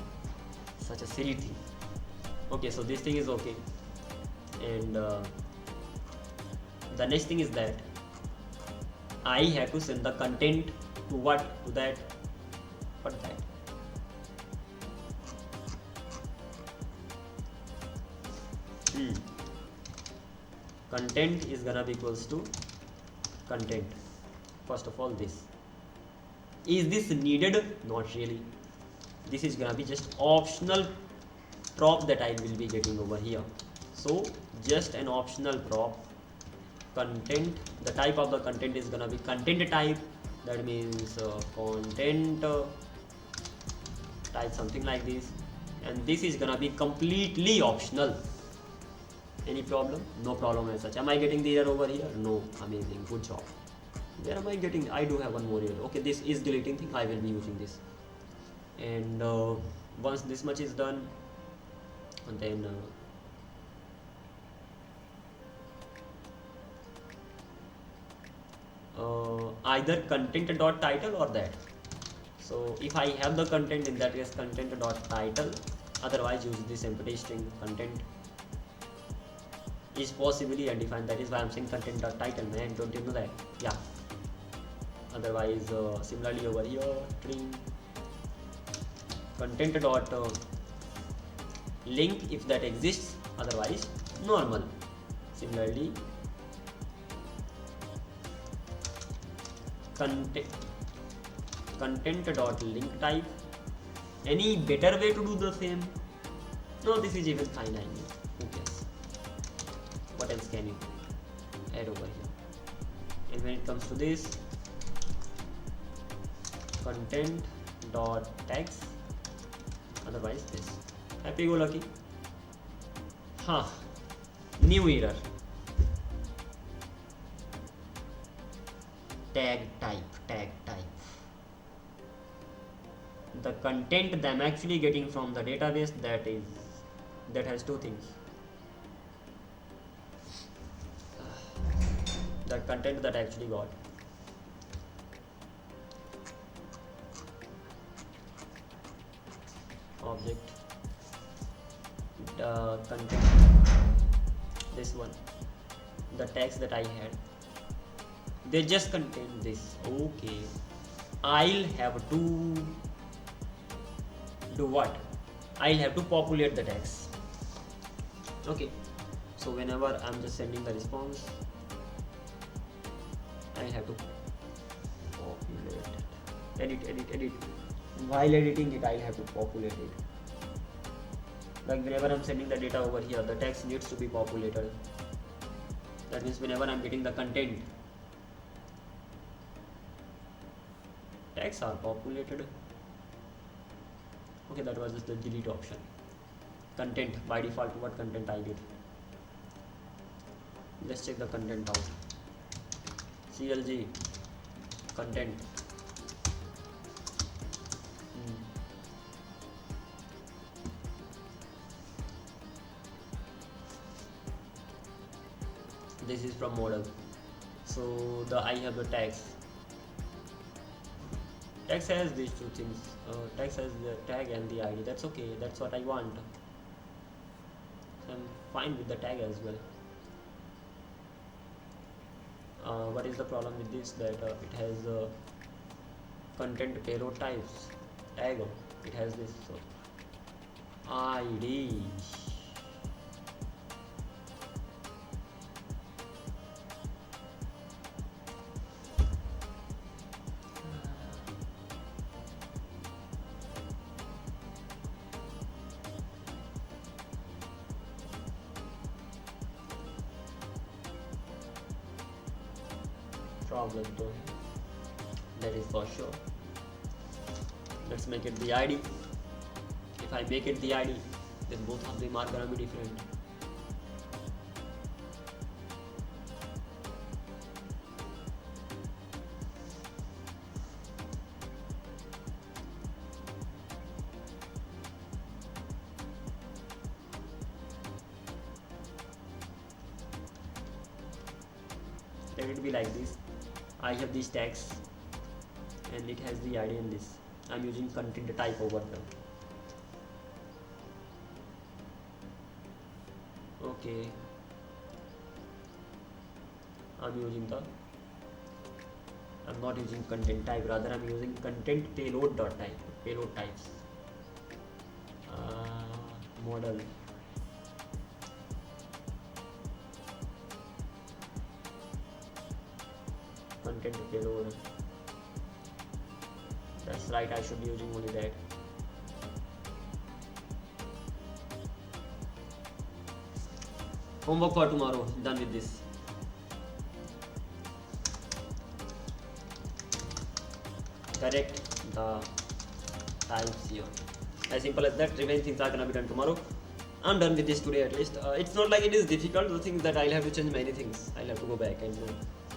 Such a silly thing. Okay, so this thing is okay, and the next thing is that I have to send the content to what? To that. What that? Content is gonna be equals to content. First of all, this. Is this needed? Not really. This is gonna be just optional prop that I will be getting over here. So just an optional prop. Content, the type of the content is gonna be content type. That means content type something like this, and this is gonna be completely optional. Any problem? No problem as such. Am I getting the error over here? No. Amazing, good job. Where am I getting? I do have one more error. Okay, this is deleting thing. I will be using this, and once this much is done, and then either content.title or that. So if I have the content, in that case content.title, otherwise use this empty string. Content is possibly undefined, that is why I'm saying content.title, man. Don't you know that? Yeah. Otherwise similarly over here, string content.link if that exists, otherwise normal. Similarly content.link type. Any better way to do the same? No, this is even fine. I mean, who cares? What else can you add over here? And when it comes to this, content.text, otherwise this. Happy go lucky. New error. Tag type. The content that I'm actually getting from the database, that has two things. The content that I actually got. Object. The content. This one. The tags that I had. They just contain this. Okay. I'll have to do what? I'll have to populate the tags. Okay. So whenever I'm just sending the response, I have to populate it. Edit. While editing it, I'll have to populate it. Like whenever I'm sending the data over here, the text needs to be populated. That means whenever I'm getting the content, tags are populated. Okay, that was just the delete option. Content, by default, what content I did. Let's check the content out. CLG content. This is from model. So I have the tags. Tags has these two things. Tags has the tag and the ID. That's okay. That's what I want. I'm fine with the tag as well. What is the problem with this? That it has content payload types. Tag. It has this. So ID. problem though, that is for sure. Let's make it the ID. If I make it the ID, then both of them are gonna be different. Let it be like this. I have these tags and it has the ID in this. I'm using content type over them. Okay, I'm not using content type, rather I'm using content payload dot type, payload types. Model, content payload. That's right, I should be using only that. Homework for tomorrow, done with this. Correct the types here. As simple as that. Remaining things are gonna be done tomorrow. I'm done with this today at least. It's not like it is difficult. The thing is that I'll have to change many things. I'll have to go back and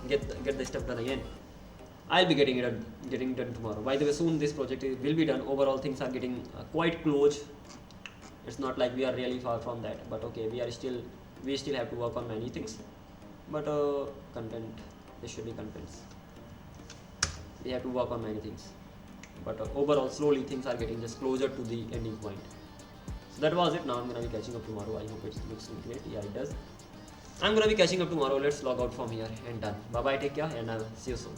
get the stuff done again. I'll be getting it done tomorrow. By the way, soon this project will be done. Overall, things are getting quite close. It's not like we are really far from that, but okay, we still have to work on many things. But content, there should be contents. We have to work on many things. But overall, slowly things are getting just closer to the ending point. So that was it. Now I'm gonna be catching up tomorrow. I hope it looks great. Yeah, it does. I'm gonna be catching up tomorrow. Let's log out from here and done. Bye bye. Take care and see you soon.